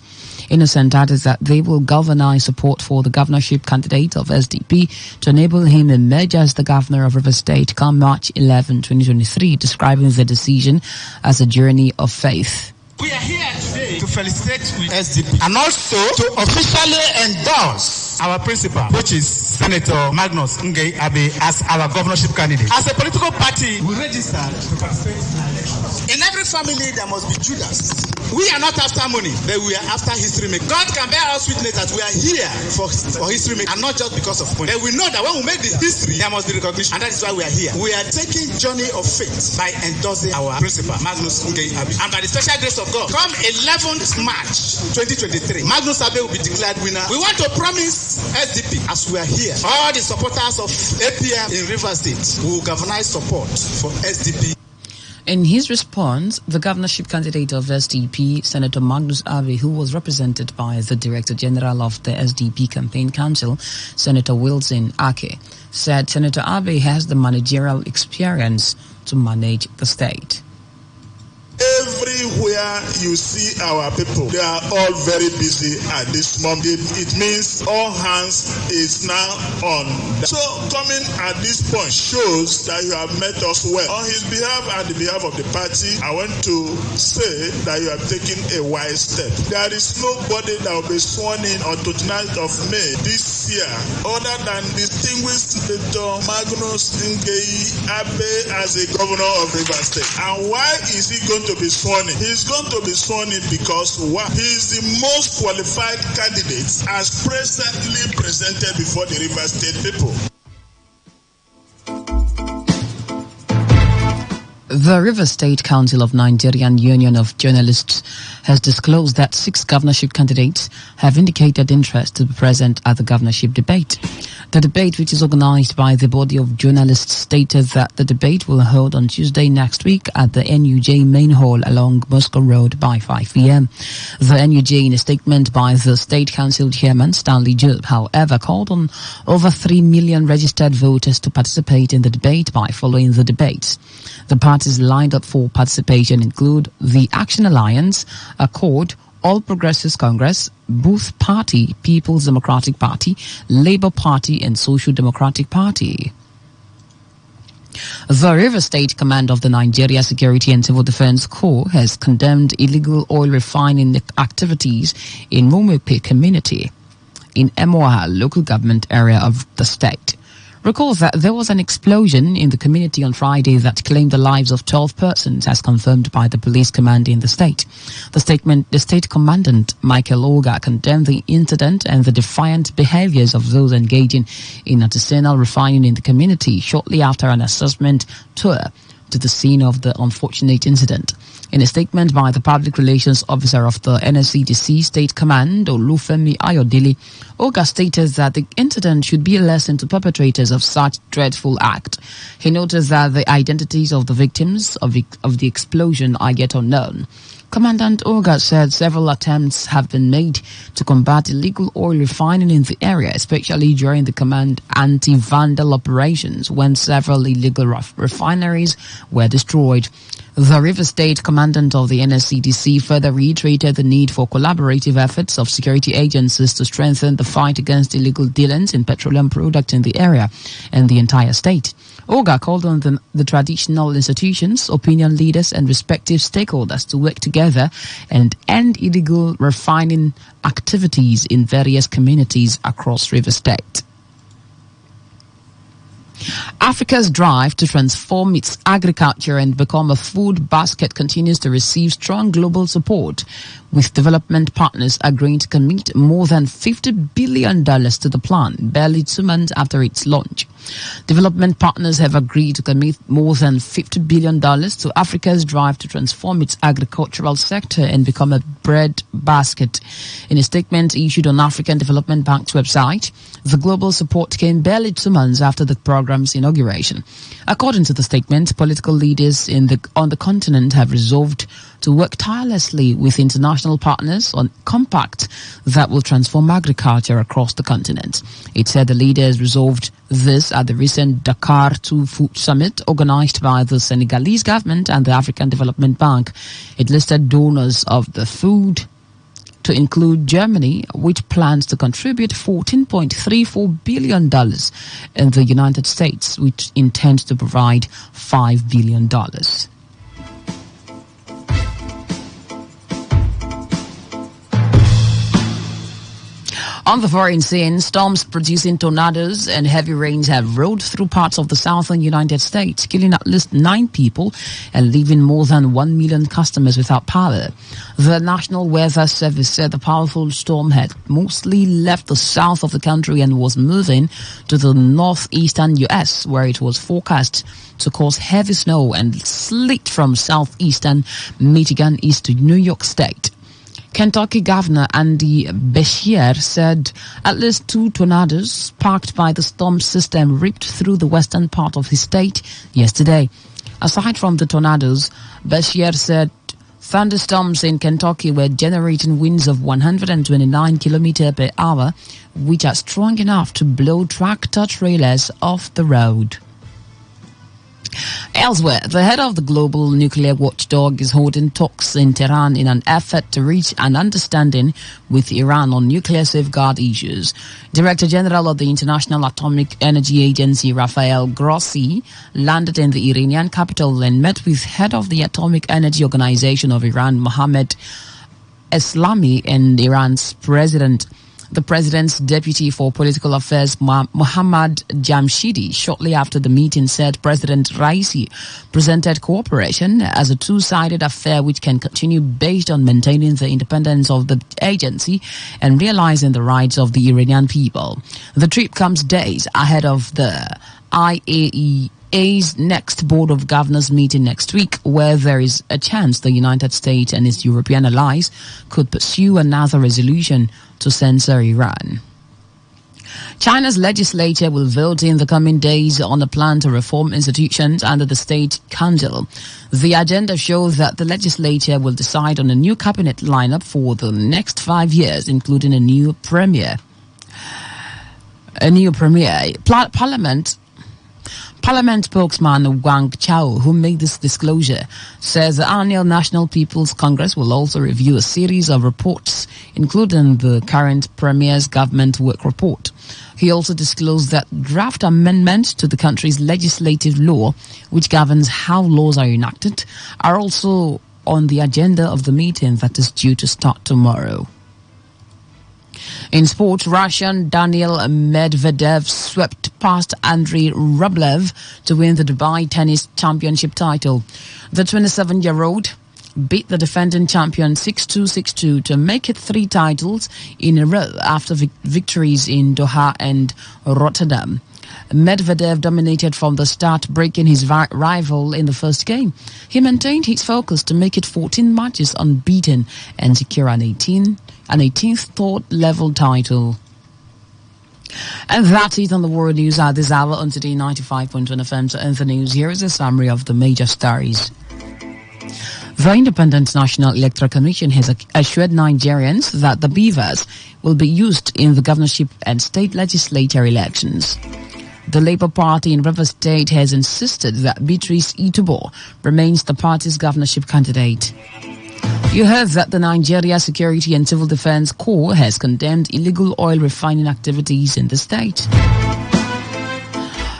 Speaker 20: Innocent added that they will galvanize support for the governorship candidate of SDP to enable him to emerge as the governor of Rivers State come March 11, 2023, describing the decision as a journey of faith.
Speaker 1: We are here today to felicitate with SDP and also to officially endorse our principal, which is Senator Magnus Nge Abe, as our governorship candidate. As a political party, we registered to participate in the election. In every family, there must be Judas. We are not after money, but we are after history making. God can bear us witness that we are here for history making, and not just because of money. But we know that when we make this history, there must be recognition, and that is why we are here. We are taking journey of faith by endorsing our principal, Magnus Nge Abe, and by the special grace of God, come 11th March 2023, Magnus Abe will be declared winner. We want to promise SDP, as we are here, all the supporters of APM in Rivers State will galvanize support for SDP.
Speaker 20: In his response, the governorship candidate of SDP, Senator Magnus Abe, who was represented by the Director General of the SDP Campaign Council, Senator Wilson Ake, said Senator Abe has the managerial experience to manage the state.
Speaker 22: Everywhere you see our people, they are all very busy at this moment. It means all hands is now on. So coming at this point shows that you have met us well. On his behalf and the behalf of the party, I want to say that you have taken a wise step. There is nobody that will be sworn in on 29th of May this year other than distinguished Senator Magnus Nge Abe as a governor of Rivers State. And why is he going to be sworn in? He's going to be sworn in because he is the most qualified candidate as presently presented before the Rivers State people.
Speaker 20: The Rivers State Council of Nigerian Union of Journalists has disclosed that 6 governorship candidates have indicated interest to be present at the governorship debate. The debate, which is organized by the body of journalists, stated that the debate will hold on Tuesday next week at the NUJ main hall along Moscow Road by 5 p.m. The NUJ, in a statement by the State Council Chairman Stanley Job, however, called on over 3 million registered voters to participate in the debate by following the debates. The parties lined up for participation include the Action Alliance, Accord, All Progressives Congress, Booth Party, People's Democratic Party, Labour Party, and Social Democratic Party. The Rivers State Command of the Nigeria Security and Civil Defense Corps has condemned illegal oil refining activities in Mumepe community in Emoha local government area of the state. Recalls that there was an explosion in the community on Friday that claimed the lives of 12 persons, as confirmed by the police command in the state. The state commandant, Michael Oga, condemned the incident and the defiant behaviors of those engaging in artisanal refining in the community shortly after an assessment tour to the scene of the unfortunate incident. In a statement by the public relations officer of the NSCDC State Command, Olufemi Ayodele, Oga stated that the incident should be a lesson to perpetrators of such dreadful act. He noted that the identities of the victims of the explosion are yet unknown. Commandant Oga said several attempts have been made to combat illegal oil refining in the area, especially during the command anti-vandal operations when several illegal refineries were destroyed. The River State Commandant of the NSCDC further reiterated the need for collaborative efforts of security agencies to strengthen the fight against illegal dealings in petroleum products in the area and the entire state. Oga called on the traditional institutions, opinion leaders, and respective stakeholders to work together and end illegal refining activities in various communities across River State. Africa's drive to transform its agriculture and become a food basket continues to receive strong global support, with development partners agreeing to commit more than $50 billion to the plan barely 2 months after its launch. Development partners have agreed to commit more than $50 billion to Africa's drive to transform its agricultural sector and become a bread basket. In a statement issued on African Development Bank's website, the global support came barely 2 months after the program's inauguration. According to the statement, political leaders on the continent have resolved to work tirelessly with international partners on a compact that will transform agriculture across the continent. It said the leaders resolved this at the recent Dakar 2 Food Summit organized by the Senegalese government and the African Development Bank. It listed donors of the food to include Germany, which plans to contribute $14.34 billion, and the United States, which intends to provide $5 billion. On the foreign scene, storms producing tornadoes and heavy rains have rolled through parts of the southern United States, killing at least 9 people and leaving more than 1 million customers without power. The National Weather Service said the powerful storm had mostly left the south of the country and was moving to the northeastern U.S., where it was forecast to cause heavy snow and sleet from southeastern Michigan east to New York State. Kentucky Governor Andy Beshear said at least 2 tornadoes sparked by the storm system ripped through the western part of his state yesterday. Aside from the tornadoes, Beshear said thunderstorms in Kentucky were generating winds of 129 km per hour, which are strong enough to blow tractor-trailers off the road. Elsewhere, the head of the global nuclear watchdog is holding talks in Tehran in an effort to reach an understanding with Iran on nuclear safeguard issues. Director General of the International Atomic Energy Agency, Rafael Grossi, landed in the Iranian capital and met with head of the Atomic Energy Organization of Iran, Mohammad Eslami, and Iran's president. The president's deputy for political affairs, Mohammad Jamshidi, shortly after the meeting said President Raisi presented cooperation as a two-sided affair which can continue based on maintaining the independence of the agency and realizing the rights of the Iranian people. The trip comes days ahead of the IAEA's next Board of Governors meeting next week, where there is a chance the United States and its European allies could pursue another resolution to censor Iran. China's legislature will vote in the coming days on a plan to reform institutions under the State Council. The agenda shows that the legislature will decide on a new cabinet lineup for the next 5 years, including a new premier. Parliament spokesman Wang Chao, who made this disclosure, says the annual National People's Congress will also review a series of reports, including the current Premier's government work report. He also disclosed that draft amendments to the country's legislative law, which governs how laws are enacted, are also on the agenda of the meeting that is due to start tomorrow. In sports, Russian Daniil Medvedev swept past Andrei Rublev to win the Dubai Tennis Championship title. The 27-year-old beat the defending champion 6-2, 6-2 to make it 3 titles in a row after victories in Doha and Rotterdam. Medvedev dominated from the start, breaking his rival in the first game. He maintained his focus to make it 14 matches unbeaten and secure an 18th third-level title. And that's it on the world news at this hour on Today 95.1 FM. To end the news, here is a summary of the major stories. The Independent National Electoral Commission has assured Nigerians that the beavers will be used in the governorship and state legislature elections. The Labour Party in Rivers State has insisted that Beatrice Itubo remains the party's governorship candidate. You heard that the Nigeria Security and Civil Defense Corps has condemned illegal oil refining activities in the state.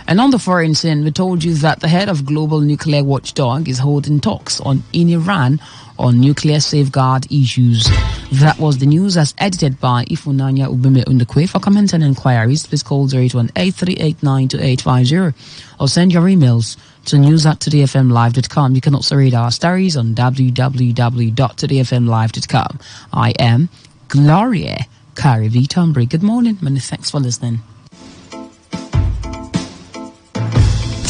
Speaker 20: And on the foreign scene, we told you that the head of Global Nuclear Watchdog is holding talks in Iran on nuclear safeguard issues. That was the news as edited by Ifunanya Ubime Undekwe. For comments and inquiries, please call 081-8389-2850 or send your emails to news@todayfmlive.com. You can also read our stories on www.todayfmlive.com. I am Gloria Karivi-Tombri. Good morning. Many thanks for listening.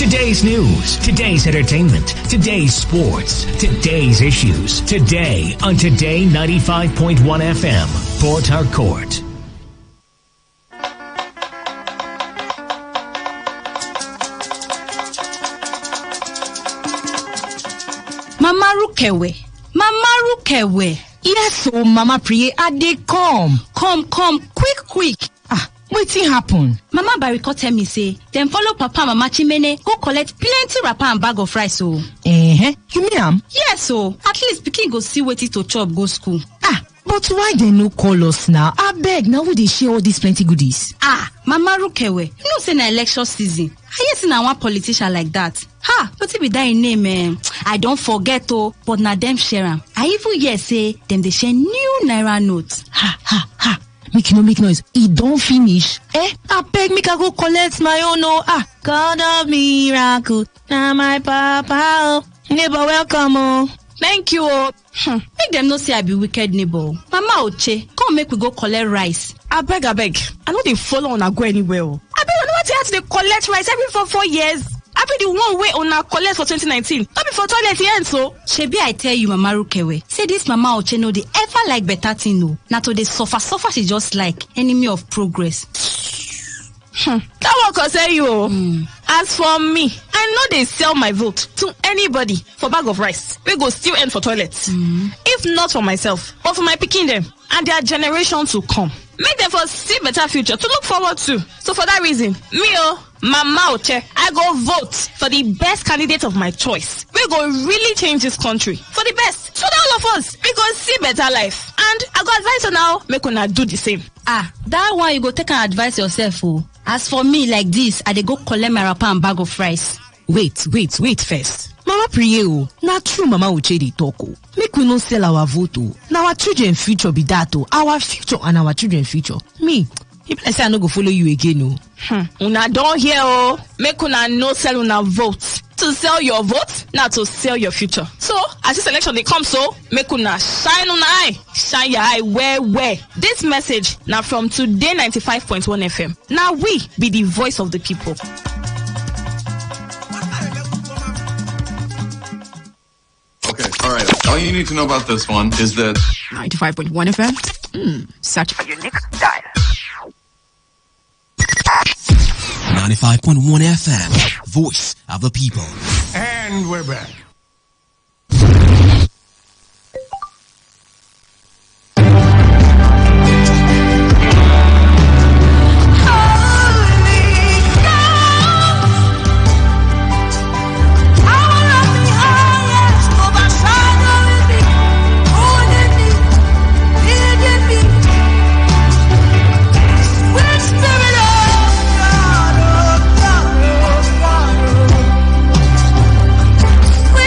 Speaker 4: Today's news, today's entertainment, today's sports, today's issues. Today on Today 95.1 FM, Port Harcourt.
Speaker 3: Mama Rukewe.
Speaker 14: Yes, so Mama Priye, they come, quick.
Speaker 3: Wetin happen? Mama Bariko tell me say dem follow Papa and Mama Chimene go collect plenty wrapper and bag of rice o.
Speaker 14: You mean am?
Speaker 3: Yes o. At least pikin go see wetin to chop go school.
Speaker 14: But why they no call us now? Abeg, now we dey share all these plenty goodies.
Speaker 3: Mama Rukewe, you know say na election season. I hear say na one politician like that. Wetin be that name? I don't forget but na dem share am. I even hear say dem dey share new naira notes.
Speaker 14: Make noise. It don't finish. Abeg, make I go collect my own. God of miracle, now my papa. Neighbor, welcome.
Speaker 3: Thank you. Make them no say I be wicked neighbor. Mama Oche, come make we go collect rice.
Speaker 5: Abeg. I know they follow on go anywhere. Abeg, I know what you have to collect rice every 4 years. I be the one way on our collect for 2019. Not before toilet end so.
Speaker 3: Shebi, I tell you, Mama Rukewe, say this Mama Oche no they ever like better thing no. Na to they suffer she just like enemy of progress.
Speaker 5: That one concern you. As for me, I know they sell my vote to anybody for bag of rice. We go still end for toilets. If not for myself, but for my pikin them and their generation to come. Make them for see better future to look forward to. So for that reason, Mama Oche, I go vote for the best candidate of my choice. We go really change this country for the best. So that all of us, we go see better life. And I go advise you now, make una do the same.
Speaker 3: That one you go take and advise yourself. As for me like this, I dey go collect my wrapper and bag of rice.
Speaker 14: Wait first. Mama Priye, na true Mama Uche dey talk. Make we no sell our vote. Now our children future be that. Our future and our children future. Me, if I say I no go follow you again.
Speaker 5: Una don't hear make una no sell una vote. To sell your vote, not to sell your future. So, as this election they come so, make una shine una eye. Shine your eye where. This message now from Today 95.1 FM. Now we be the voice of the people.
Speaker 23: Okay, alright. All you need to know about this one is that
Speaker 15: 95.1 FM. Such a unique dial.
Speaker 24: 95.1 FM, voice of the people.
Speaker 25: And we're back.
Speaker 19: We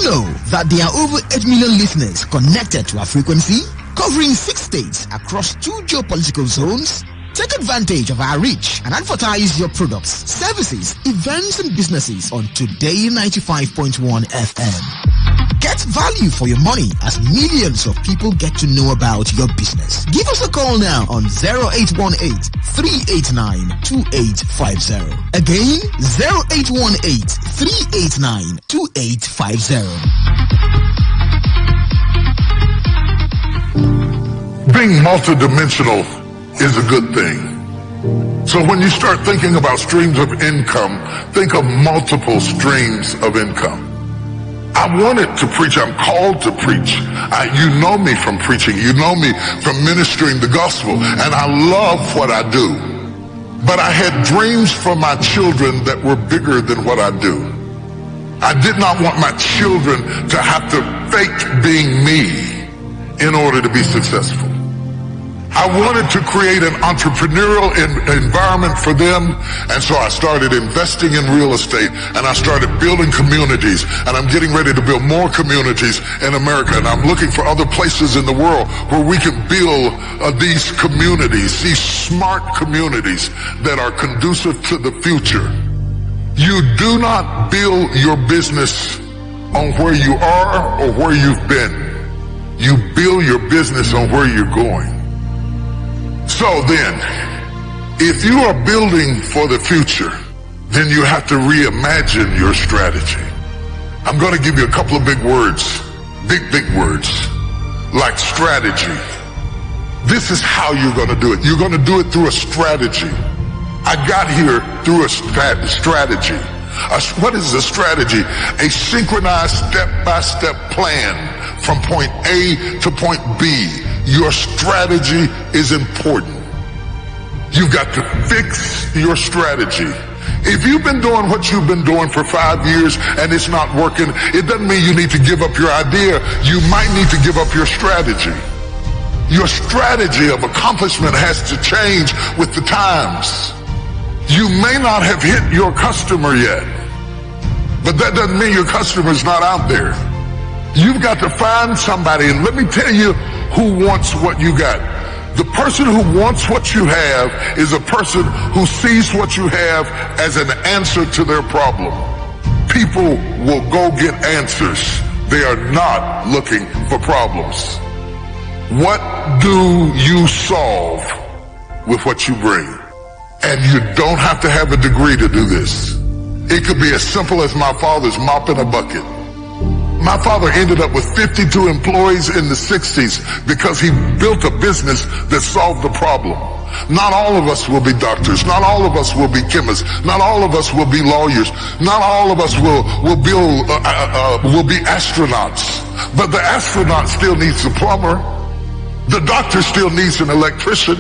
Speaker 8: know that there are over 8 million listeners connected to our frequency, covering 6 states across 2 geopolitical zones? Take advantage of our reach and advertise your products, services, events, and businesses on Today95.1 FM. Get value for your money as millions of people get to know about your business. Give us a call now on 0818-389-2850. Again, 0818-389-2850.
Speaker 9: Being multidimensional is a good thing. So when you start thinking about streams of income, think of multiple streams of income. I wanted to preach. I'm called to preach. You know me from preaching. You know me from ministering the gospel. And I love what I do. But I had dreams for my children that were bigger than what I do. I did not want my children to have to fake being me in order to be successful. I wanted to create an entrepreneurial environment for them, and so I started investing in real estate, and I started building communities, and I'm getting ready to build more communities in America, and I'm looking for other places in the world where we can build these communities, these smart communities that are conducive to the future. You do not build your business on where you are or where you've been. You build your business on where you're going. So then, if you are building for the future, then you have to reimagine your strategy. I'm going to give you a couple of big words, big words, like strategy. This is how you're going to do it. You're going to do it through a strategy. I got here through a strategy. What is a strategy? A synchronized step-by-step plan from point A to point B. Your strategy is important. You've got to fix your strategy. If you've been doing what you've been doing for 5 years and it's not working, it doesn't mean you need to give up your idea. You might need to give up your strategy. Your strategy of accomplishment has to change with the times. You may not have hit your customer yet, but that doesn't mean your customer's not out there. You've got to find somebody, and let me tell you who wants what you got. The person who wants what you have is a person who sees what you have as an answer to their problem. People will go get answers. They are not looking for problems. What do you solve with what you bring? And you don't have to have a degree to do this. It could be as simple as my father's mopping a bucket. My father ended up with 52 employees in the 60s because he built a business that solved the problem. Not all of us will be doctors. Not all of us will be chemists. Not all of us will be lawyers. Not all of us will be astronauts. But the astronaut still needs a plumber. The doctor still needs an electrician.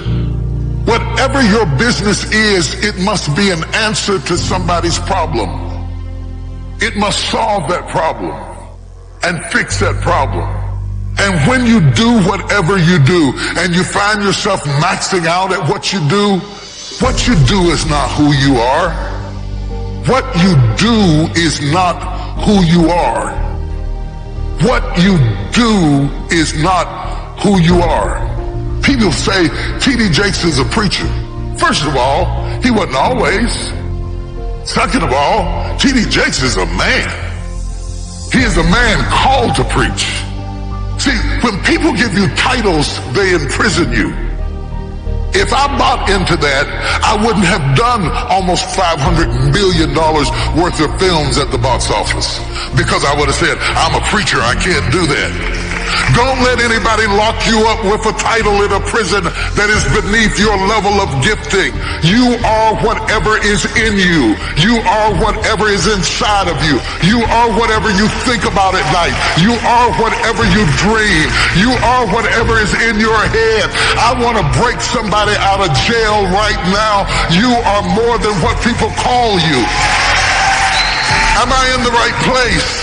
Speaker 9: Whatever your business is, it must be an answer to somebody's problem. It must solve that problem and fix that problem. And when you do whatever you do and you find yourself maxing out at what you do is not who you are. What you do is not who you are. What you do is not who you are. People say T.D. Jakes is a preacher. First of all, he wasn't always. Second of all, T.D. Jakes is a man. He is a man called to preach. See, when people give you titles, they imprison you. If I bought into that, I wouldn't have done almost $500 million worth of films at the box office, because I would have said, I'm a preacher, I can't do that. Don't let anybody lock you up with a title in a prison that is beneath your level of gifting. You are whatever is in you. You are whatever is inside of you. You are whatever you think about at night. You are whatever you dream. You are whatever is in your head. I want to break somebody out of jail right now. You are more than what people call you. Am I in the right place?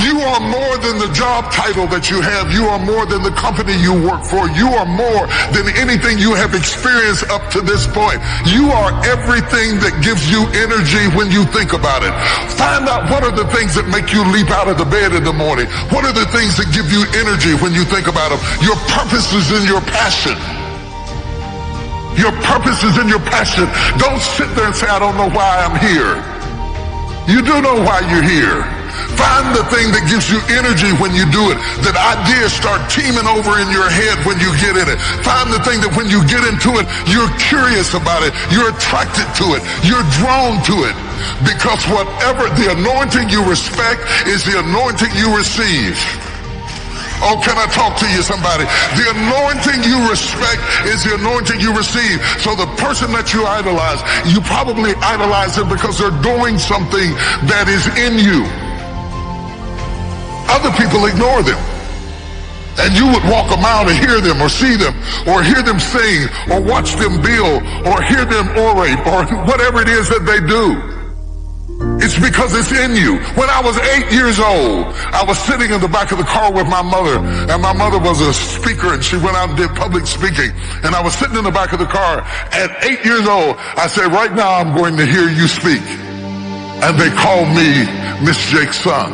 Speaker 9: You are more than the job title that you have. You are more than the company you work for. You are more than anything you have experienced up to this point. You are everything that gives you energy when you think about it. Find out what are the things that make you leap out of the bed in the morning. What are the things that give you energy when you think about them? Your purpose is in your passion. Your purpose is in your passion. Don't sit there and say, I don't know why I'm here. You do know why you're here. Find the thing that gives you energy when you do it. That ideas start teaming over in your head when you get in it. Find the thing that when you get into it, you're curious about it. You're attracted to it. You're drawn to it. Because whatever the anointing you respect is the anointing you receive. Oh, can I talk to you, somebody? The anointing you respect is the anointing you receive. So the person that you idolize, you probably idolize them because they're doing something that is in you. Other people ignore them. And you would walk a mile to hear them or see them or hear them sing or watch them build or hear them orate or whatever it is that they do. It's because it's in you. When I was 8 years old, I was sitting in the back of the car with my mother, and my mother was a speaker, and she went out and did public speaking. And I was sitting in the back of the car. At 8 years old, I said, right now I'm going to hear you speak. And they called me Miss Jake's son.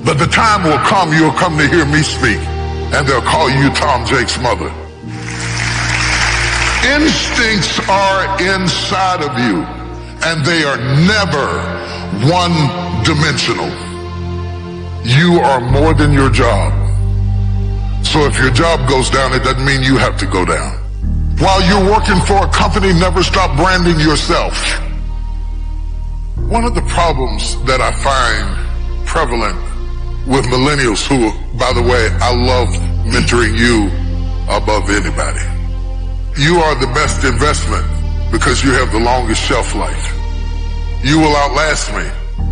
Speaker 9: But the time will come, you'll come to hear me speak, and they'll call you Tom Jake's mother. Instincts are inside of you, and they are never one-dimensional. You are more than your job. So if your job goes down, it doesn't mean you have to go down. While you're working for a company, never stop branding yourself. One of the problems that I find prevalent with millennials who, by the way, I love mentoring you above anybody. You are the best investment because you have the longest shelf life. You will outlast me,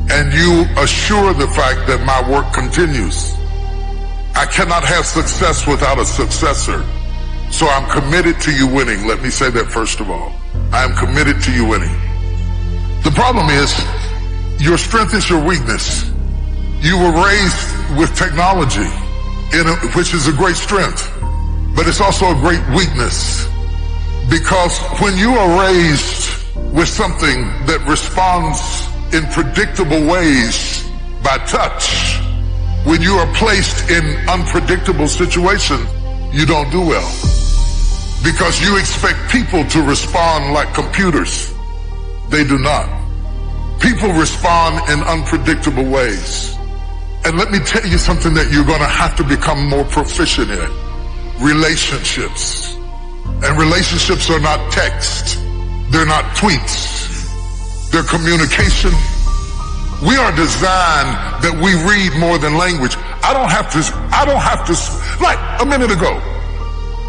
Speaker 9: and you assure the fact that my work continues. I cannot have success without a successor. So I'm committed to you winning. Let me say that first of all. I am committed to you winning. The problem is, your strength is your weakness. You were raised with technology, which is a great strength, but it's also a great weakness. Because when you are raised with something that responds in predictable ways by touch, when you are placed in unpredictable situations, you don't do well. Because you expect people to respond like computers. They do not. People respond in unpredictable ways. And let me tell you something that you're going to have to become more proficient in. Relationships. And relationships are not text. They're not tweets. They're communication. We are designed that we read more than language. I don't have to, like a minute ago,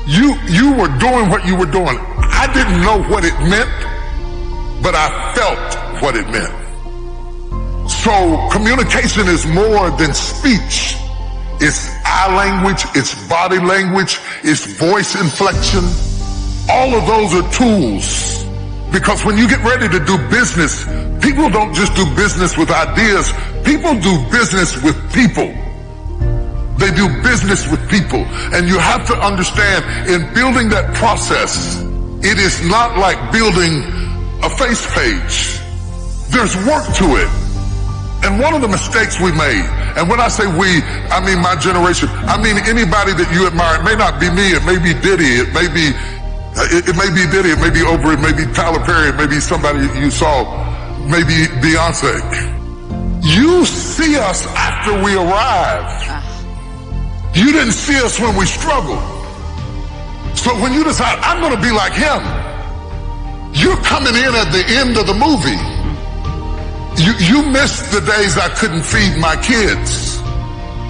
Speaker 9: you were doing what you were doing. I didn't know what it meant, but I felt what it meant. So communication is more than speech. It's eye language, it's body language, it's voice inflection. All of those are tools. Because when you get ready to do business, people don't just do business with ideas. People do business with people. They do business with people. And you have to understand, in building that process, it is not like building a face page. There's work to it. And one of the mistakes we made, and when I say we, I mean my generation, I mean anybody that you admire. It may not be me, it may be Diddy, it may be Diddy, it may be Oprah, it may be Tyler Perry, it may be somebody you saw, maybe Beyonce. You see us after we arrive. You didn't see us when we struggled. So when you decide, I'm going to be like him, you're coming in at the end of the movie. You missed the days I couldn't feed my kids.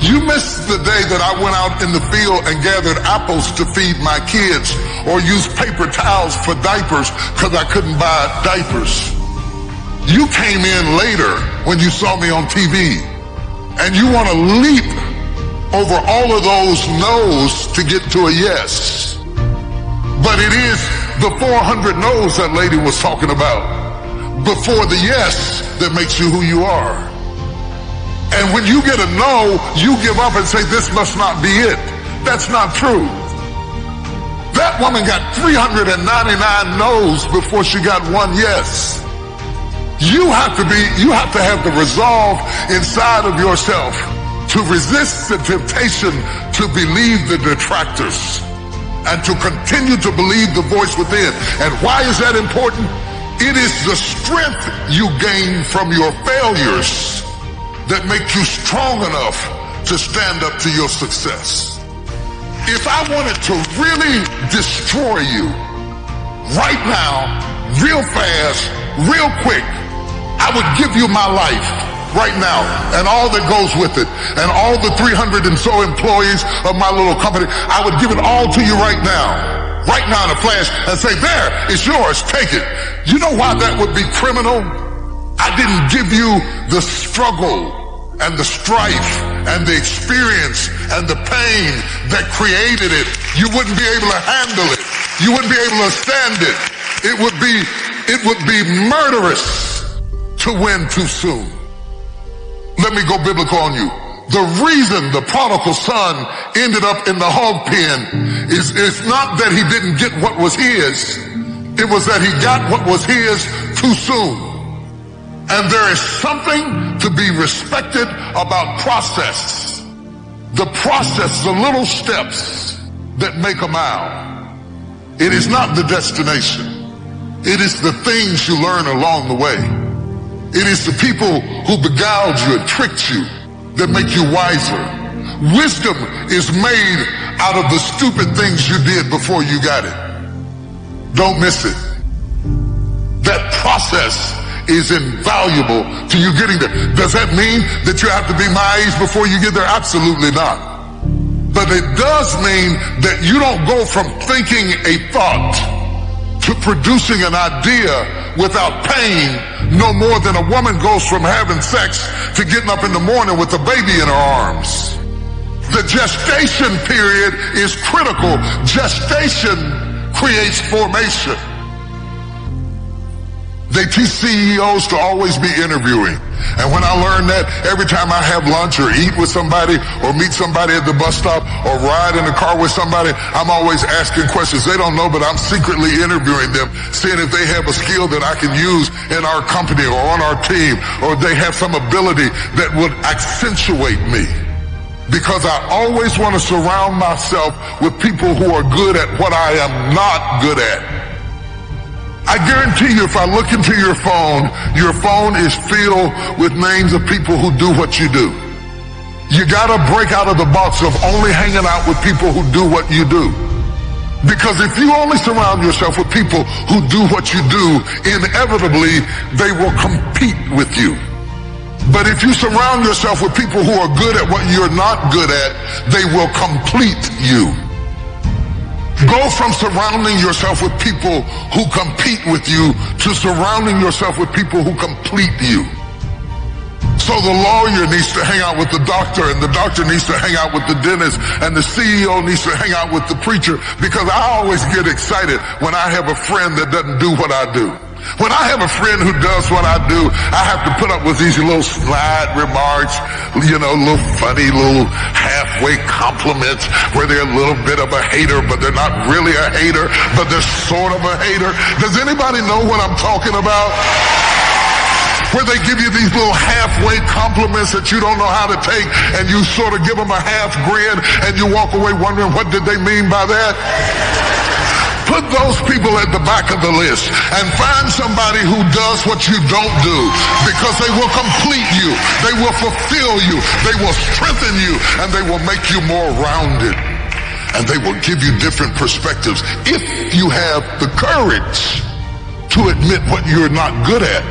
Speaker 9: You missed the day that I went out in the field and gathered apples to feed my kids, or used paper towels for diapers because I couldn't buy diapers. You came in later when you saw me on TV, and you want to leap over all of those no's to get to a yes. But it is the 400 no's that lady was talking about before the yes that makes you who you are. And when you get a no, you give up and say, this must not be it. That's not true. That woman got 399 no's before she got one yes. You have to have the resolve inside of yourself to resist the temptation to believe the detractors and to continue to believe the voice within. And why is that important? It is the strength you gain from your failures that make you strong enough to stand up to your success. If I wanted to really destroy you right now, real fast, real quick, I would give you my life right now and all that goes with it and all the 300 and so employees of my little company. I would give it all to you right now in a flash and say, there, it's yours, take it. You know why that would be criminal? I didn't give you the struggle and the strife and the experience and the pain that created it. You wouldn't be able to handle it. You wouldn't be able to stand it. It would be murderous to win too soon. Let me go biblical on you. The reason the prodigal son ended up in the hog pen is not that he didn't get what was his. It was that he got what was his too soon. And there is something to be respected about process. The process, the little steps that make a mile. It is not the destination. It is the things you learn along the way. It is the people who beguiled you and tricked you that make you wiser. Wisdom is made out of the stupid things you did before you got it. Don't miss it. That process is invaluable to you getting there. Does that mean that you have to be my age before you get there? Absolutely not. But it does mean that you don't go from thinking a thought to producing an idea without pain no more than a woman goes from having sex to getting up in the morning with a baby in her arms. The gestation period is critical. Gestation creates formation. They teach CEOs to always be interviewing. And when I learned that, every time I have lunch or eat with somebody or meet somebody at the bus stop or ride in the car with somebody, I'm always asking questions. They don't know, but I'm secretly interviewing them, seeing if they have a skill that I can use in our company or on our team, or they have some ability that would accentuate me. Because I always want to surround myself with people who are good at what I am not good at. I guarantee you, if I look into your phone is filled with names of people who do what you do. You gotta break out of the box of only hanging out with people who do what you do. Because if you only surround yourself with people who do what you do, inevitably they will compete with you. But if you surround yourself with people who are good at what you're not good at, they will complete you. Go from surrounding yourself with people who compete with you to surrounding yourself with people who complete you. So the lawyer needs to hang out with the doctor, and the doctor needs to hang out with the dentist, and the CEO needs to hang out with the preacher, because I always get excited when I have a friend that doesn't do what I do. When I have a friend who does what I do, I have to put up with these little snide remarks, little funny little halfway compliments where they're a little bit of a hater, but they're not really a hater, but they're sort of a hater. Does anybody know what I'm talking about? Where they give you these little halfway compliments that you don't know how to take, and you sort of give them a half grin, and you walk away wondering, what did they mean by that? Put those people at the back of the list and find somebody who does what you don't do, because they will complete you, they will fulfill you, they will strengthen you, and they will make you more rounded, and they will give you different perspectives. If you have the courage to admit what you're not good at,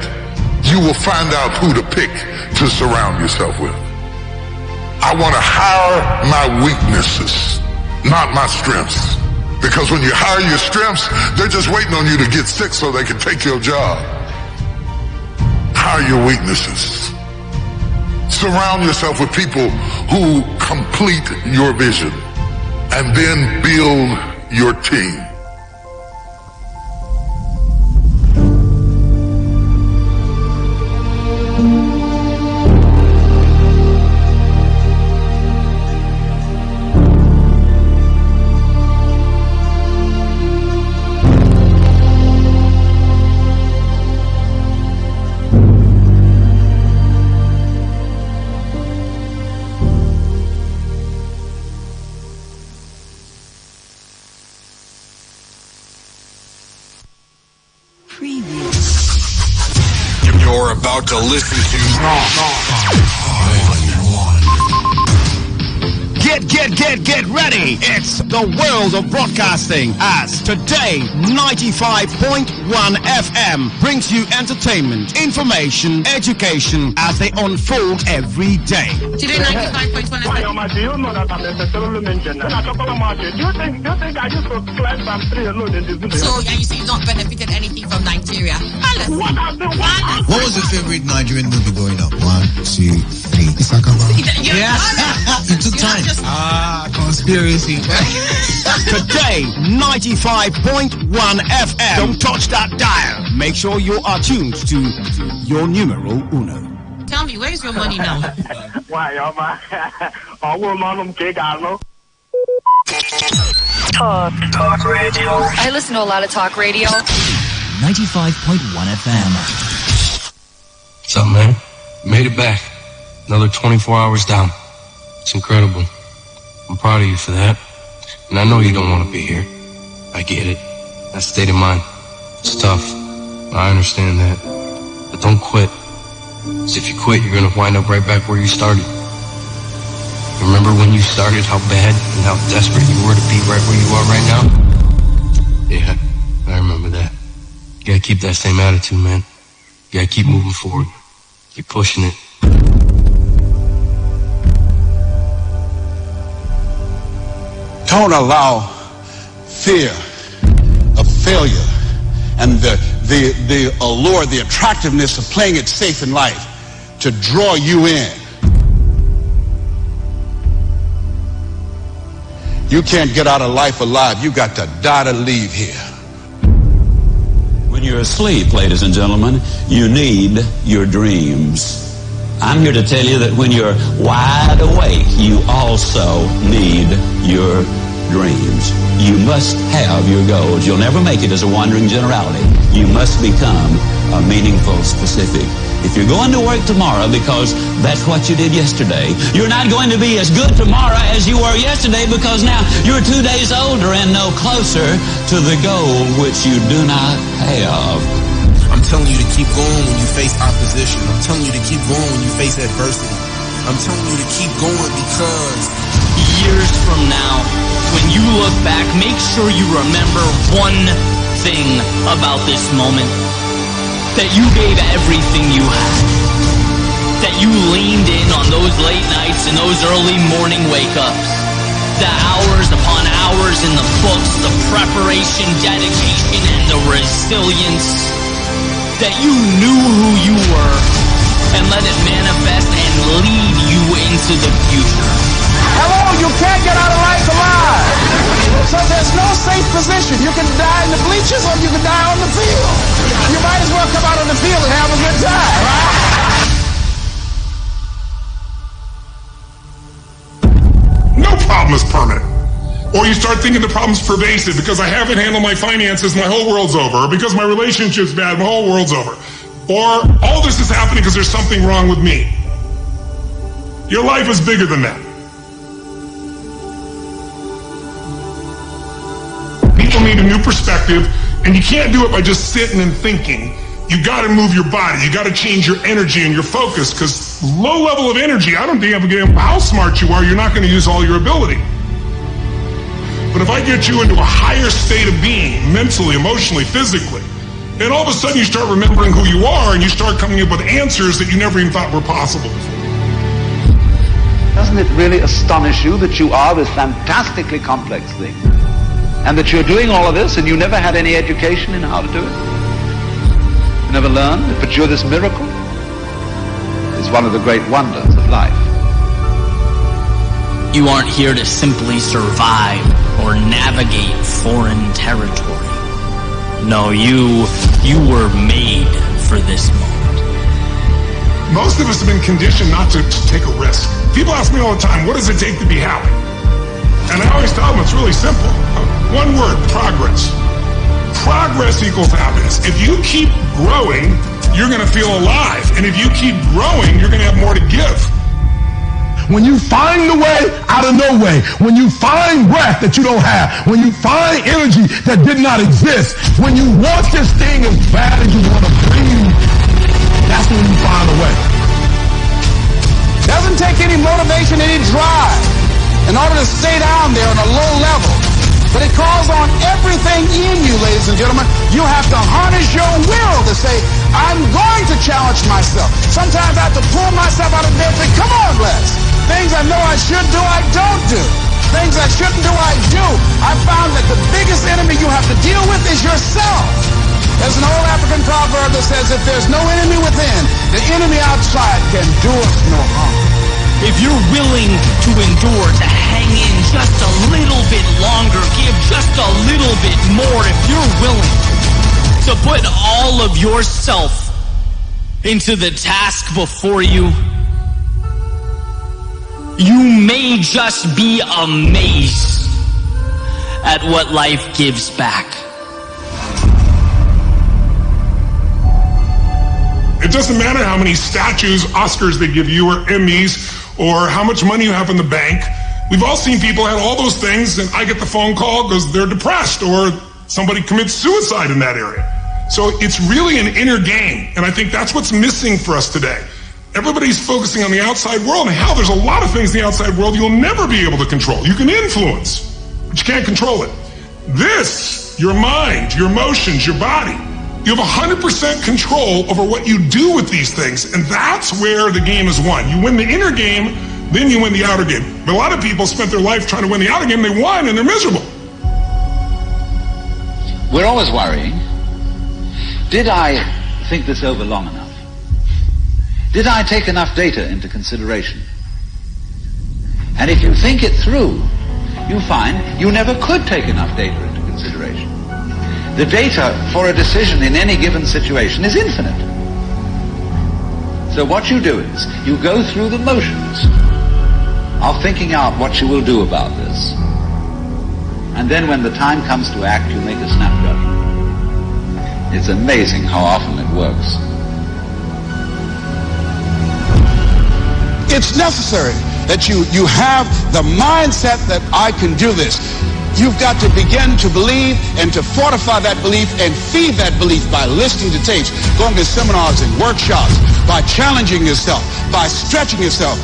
Speaker 9: you will find out who to pick to surround yourself with. I want to hire my weaknesses, not my strengths. Because when you hire your strengths, they're just waiting on you to get sick so they can take your job. Hire your weaknesses. Surround yourself with people who complete your vision, and then build your team.
Speaker 16: You're about to listen to
Speaker 6: Get ready. It's the world of broadcasting as Today 95.1 FM brings you entertainment, information, education as they unfold every day.
Speaker 10: Today 95.1 FM.
Speaker 11: Do you know that I'm a petroleum engineer? Do you think I used to climb some tree alone in this village?
Speaker 10: So, and you say you've not benefited anything from Nigeria?
Speaker 12: What was your favorite Nigerian movie growing up? 1, 2, 3.
Speaker 10: Yeah.
Speaker 12: It took time.
Speaker 6: Conspiracy. Today 95.1 FM. Don't touch that dial. Make sure you are tuned to your numero uno.
Speaker 10: Tell me, where's your money now?
Speaker 13: Talk radio. I listen to a lot of talk radio.
Speaker 24: 95.1 FM.
Speaker 26: What's up, man? Made it back. Another 24 hours down. It's incredible. I'm proud of you for that. And I know you don't want to be here. I get it. That state of mind. It's tough. I understand that. But don't quit. Because if you quit, you're going to wind up right back where you started. Remember when you started, how bad and how desperate you were to be right where you are right now? Yeah, I remember that. You gotta keep that same attitude, man. You gotta keep moving forward. Keep pushing it.
Speaker 27: Don't allow fear of failure and the allure, the attractiveness of playing it safe in life to draw you in. You can't get out of life alive. You got to die to leave here.
Speaker 28: When you're asleep, ladies and gentlemen, you need your dreams. I'm here to tell you that when you're wide awake, you also need your dreams. You must have your goals. You'll never make it as a wandering generality. You must become a meaningful specific. If you're going to work tomorrow because that's what you did yesterday, you're not going to be as good tomorrow as you were yesterday because now you're 2 days older and no closer to the goal which you do not have.
Speaker 29: I'm telling you to keep going when you face opposition. I'm telling you to keep going when you face adversity. I'm telling you to keep going because
Speaker 30: years from now, when you look back, make sure you remember one thing about this moment. That you gave everything you had. That you leaned in on those late nights and those early morning wake-ups. The hours upon hours in the books, the preparation, dedication, and the resilience. That you knew who you were and let it manifest and lead you into the future.
Speaker 19: Hello, you can't get out of life alive. So there's no safe position. You can die in the bleachers or you can die on the field. You might as well come out on the field and have a good time, right?
Speaker 31: No problem is permanent. Or you start thinking the problem's pervasive because I haven't handled my finances, my whole world's over. Or because my relationship's bad, my whole world's over. Or all this is happening because there's something wrong with me. Your life is bigger than that. People need a new perspective, and you can't do it by just sitting and thinking. You got to move your body. You got to change your energy and your focus, because low level of energy, I don't think how smart you are, you're not going to use all your ability. But if I get you into a higher state of being, mentally, emotionally, physically, then all of a sudden you start remembering who you are, and you start coming up with answers that you never even thought were possible before.
Speaker 32: Doesn't it really astonish you that you are this fantastically complex thing? And that you're doing all of this and you never had any education in how to do it? You never learned, but you're this miracle? It's one of the great wonders of life.
Speaker 30: You aren't here to simply survive or navigate foreign territory. No, you were made for this moment.
Speaker 31: Most of us have been conditioned not to take a risk. People ask me all the time, what does it take to be happy? And I always tell them it's really simple. One word, progress. Progress equals happiness. If you keep growing, you're going to feel alive. And if you keep growing, you're going to have more to give.
Speaker 33: When you find the way out of no way, when you find breath that you don't have, when you find energy that did not exist, when you want this thing as bad as you want to breathe, that's
Speaker 19: drive in order to stay down there on a low level. But it calls on everything in you, ladies and gentlemen. You have to harness your will to say, I'm going to challenge myself. Sometimes I have to pull myself out of bed and say, come on, Les. Things I know I should do, I don't do. Things I shouldn't do, I do. I found that the biggest enemy you have to deal with is yourself. There's an old African proverb that says, if there's no enemy within, the enemy outside can do us no harm.
Speaker 30: If you're willing to endure, to hang in just a little bit longer, give just a little bit more, if you're willing to put all of yourself into the task before you, you may just be amazed at what life gives back.
Speaker 31: It doesn't matter how many statues, Oscars they give you, or Emmys, or how much money you have in the bank. We've all seen people have all those things, and I get the phone call because they're depressed, or somebody commits suicide in that area. So it's really an inner game, and I think that's what's missing for us today. Everybody's focusing on the outside world, and hell, there's a lot of things in the outside world you'll never be able to control. You can influence, but you can't control it. This, your mind, your emotions, your body, you have 100% control over what you do with these things, and that's where the game is won. You win the inner game, then you win the outer game. But a lot of people spent their life trying to win the outer game, they won, and they're miserable.
Speaker 32: We're always worrying. Did I think this over long enough? Did I take enough data into consideration? And if you think it through, you find you never could take enough data into consideration. The data for a decision in any given situation is infinite. So what you do is, you go through the motions of thinking out what you will do about this. And then when the time comes to act, you make a snap judgment. It's amazing how often it works.
Speaker 19: It's necessary that you have the mindset that I can do this. You've got to begin to believe and to fortify that belief and feed that belief by listening to tapes, going to seminars and workshops, by challenging yourself, by stretching yourself.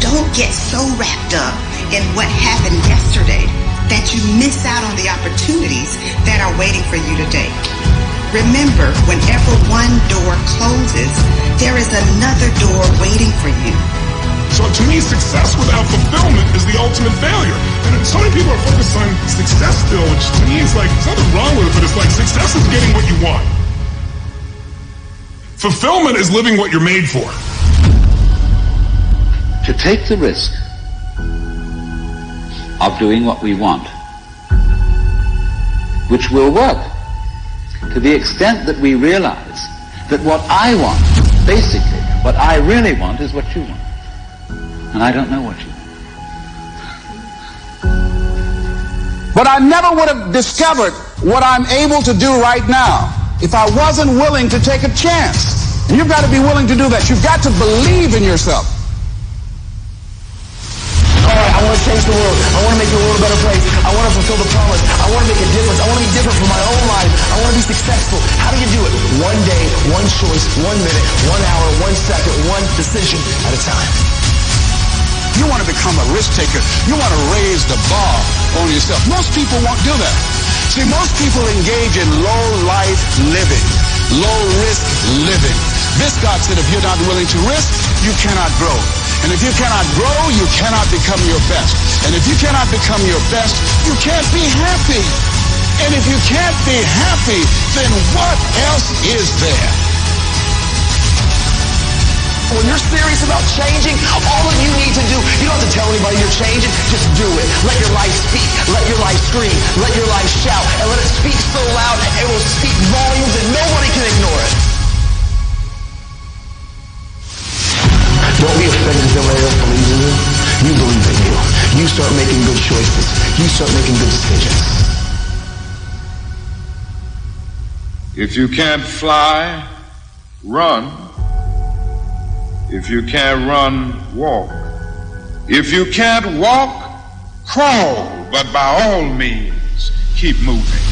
Speaker 1: Don't get so wrapped up in what happened yesterday that you miss out on the opportunities that are waiting for you today. Remember, whenever one door closes, there is another door waiting for you.
Speaker 31: So to me, success without fulfillment is the ultimate failure. And so many people are focused on success still, which to me is like, there's nothing wrong with it, but it's like success is getting what you want. Fulfillment is living what you're made for.
Speaker 32: To take the risk of doing what we want, which will work to the extent that we realize that what I want, basically, what I really want is what you want. And I don't know what you want.
Speaker 19: But I never would have discovered what I'm able to do right now if I wasn't willing to take a chance. And you've got to be willing to do that. You've got to believe in yourself.
Speaker 2: All right, I want to change the world. I want to make the world a better place. I want to fulfill the promise. I want to make a difference. I want to be different for my own life. I want to be successful. How do you do it? One day, one choice, 1 minute, 1 hour, 1 second, one decision at a time.
Speaker 19: You want to become a risk taker. You want to raise the bar on yourself. Most people won't do that. See, most people engage in low life living, low risk living. Viscott said if you're not willing to risk, you cannot grow. And if you cannot grow, you cannot become your best. And if you cannot become your best, you can't be happy. And if you can't be happy, then what else is there?
Speaker 2: When you're serious about changing, all that you need to do, you don't have to tell anybody you're changing, just do it. Let your life speak, let your life scream, let your life shout, and let it speak so loud it will speak volumes and nobody can ignore it. Don't be afraid that somebody else believes in you. You believe in you. You start making good choices. You start making good decisions.
Speaker 3: If you can't fly, run. If you can't run, walk. If you can't walk, crawl. But by all means, keep moving.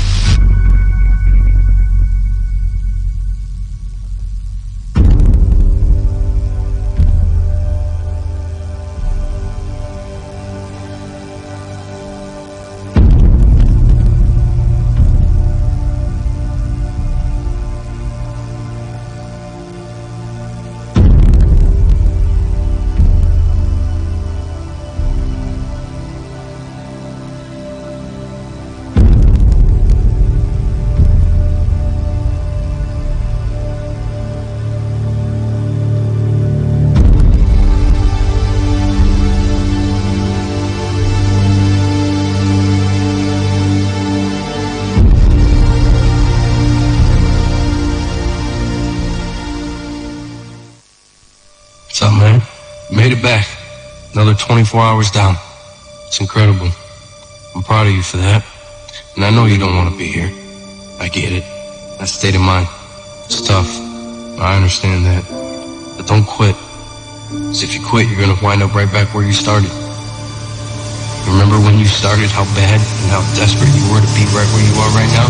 Speaker 26: man. Made it back. Another 24 hours down. It's incredible. I'm proud of you for that. And I know you don't want to be here. I get it. That state of mind. It's tough. I understand that. But don't quit. Because if you quit, you're going to wind up right back where you started. Remember when you started, how bad and how desperate you were to be right where you are right now?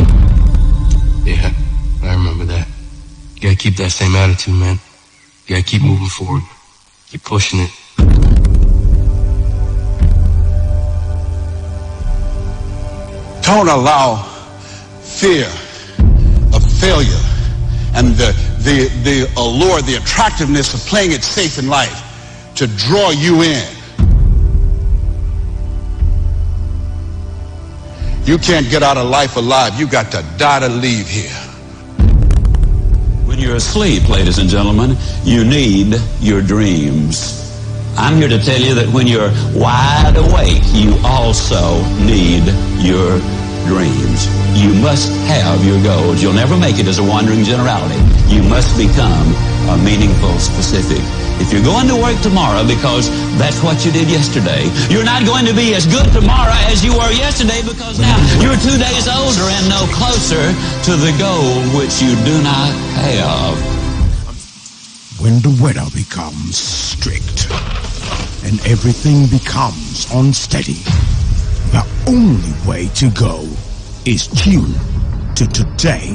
Speaker 26: Yeah, I remember that. You gotta keep that same attitude, man. You gotta keep moving forward. Keep pushing it.
Speaker 27: Don't allow fear of failure and the allure, the attractiveness of playing it safe in life to draw you in. You can't get out of life alive. You got to die to leave here.
Speaker 28: When you're asleep, ladies and gentlemen, you need your dreams. I'm here to tell you that when you're wide awake, you also need your dreams. You must have your goals. You'll never make it as a wandering generality. You must become a meaningful specific. If you're going to work tomorrow because that's what you did yesterday, you're not going to be as good tomorrow as you were yesterday because now you're 2 days older and no closer to the goal which you do not have.
Speaker 6: When the weather becomes strict and everything becomes unsteady, the only way to go is tune to Today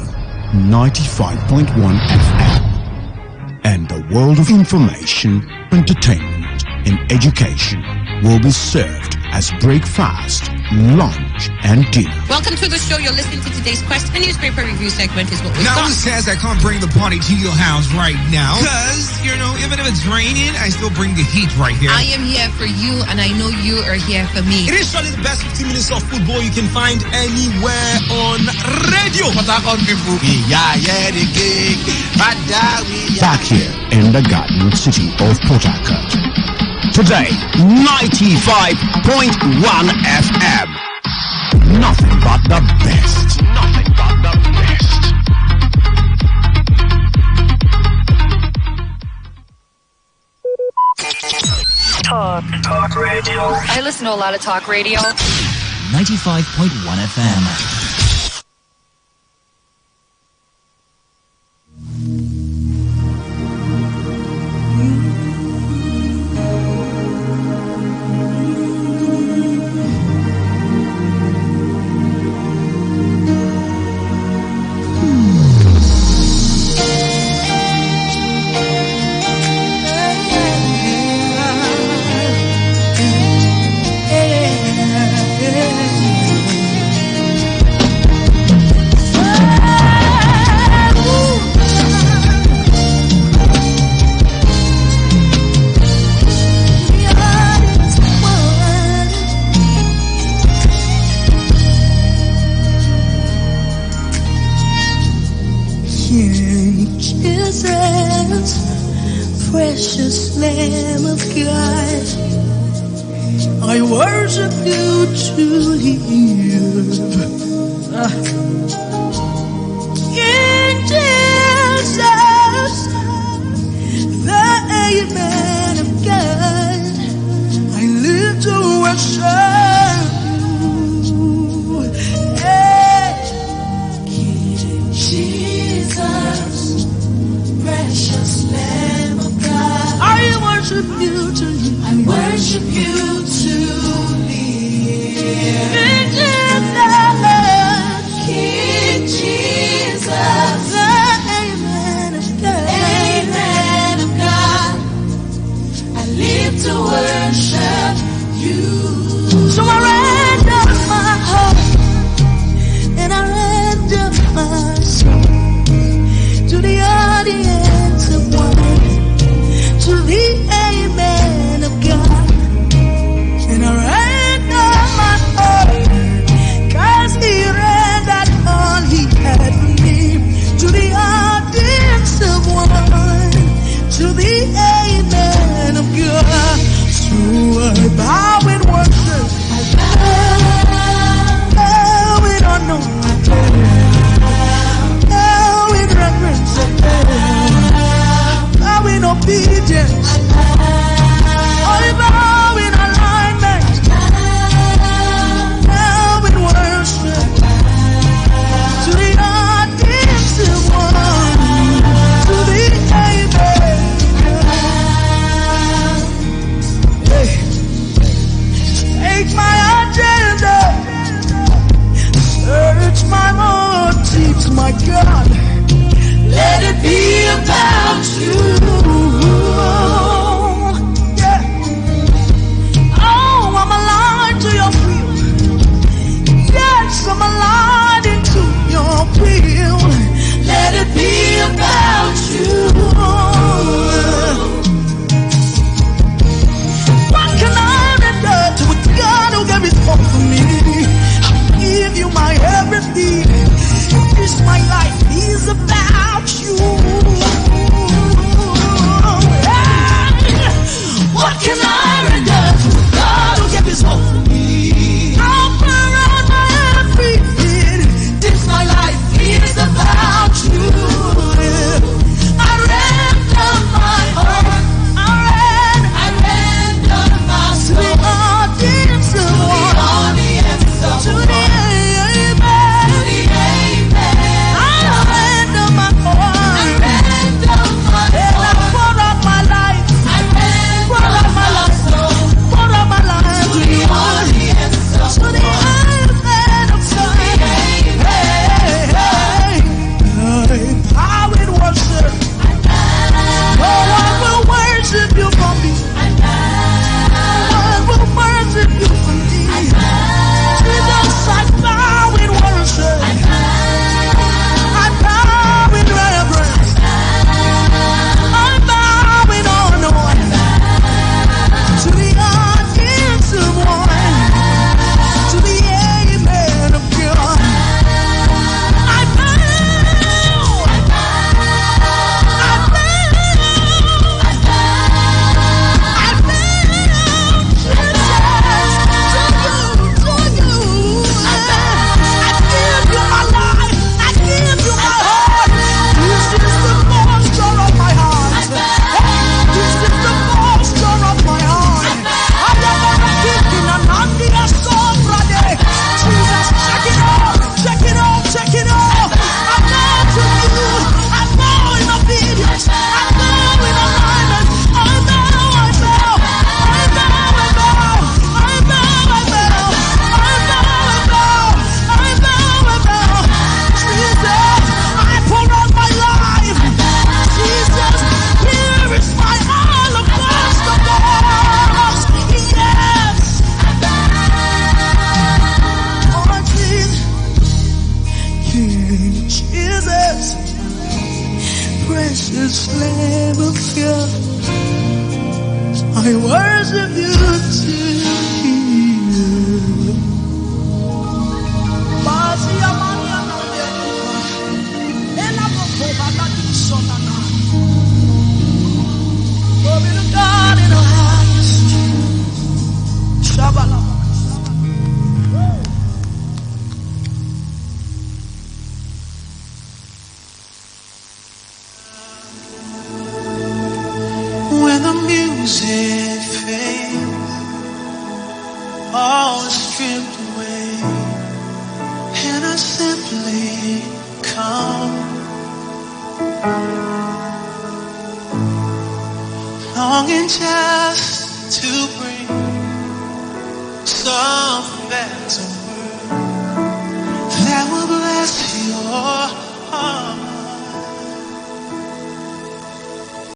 Speaker 6: 95.1 FM. And the world of information, entertainment, and education will be served as breakfast, lunch, and dinner.
Speaker 10: Welcome to the show. You're listening to today's Quest. The newspaper review segment is what we've
Speaker 4: Now,
Speaker 10: got.
Speaker 4: who says I can't bring the party to your house right now? Because, you know, even if it's raining, I still bring the heat right here.
Speaker 10: I am here for you, and I know you are here for me.
Speaker 4: It is surely the best 15 minutes of football you can find anywhere on radio.
Speaker 6: Back here in the Garden City of Port Harcourt. Today, 95.1 FM. Nothing but the best. Nothing but the best.
Speaker 13: Talk radio. I listen to a lot of talk radio.
Speaker 24: 95.1 FM.
Speaker 5: Precious Lamb of God, I worship you to live. King Jesus, the Amen of God, I live to worship you. Hey. King Jesus, precious Lamb of God, I worship you to live. I worship you to live. King Jesus, the Amen of God. Amen of God. I live to worship you. So I render my heart and I render my soul to the audience of one, to the Amen of God. We worship you today. Glory to God in the highest. Shabbat. When the music fades, all is stripped away, and I simply come, longing just to bring some back to word that will bless your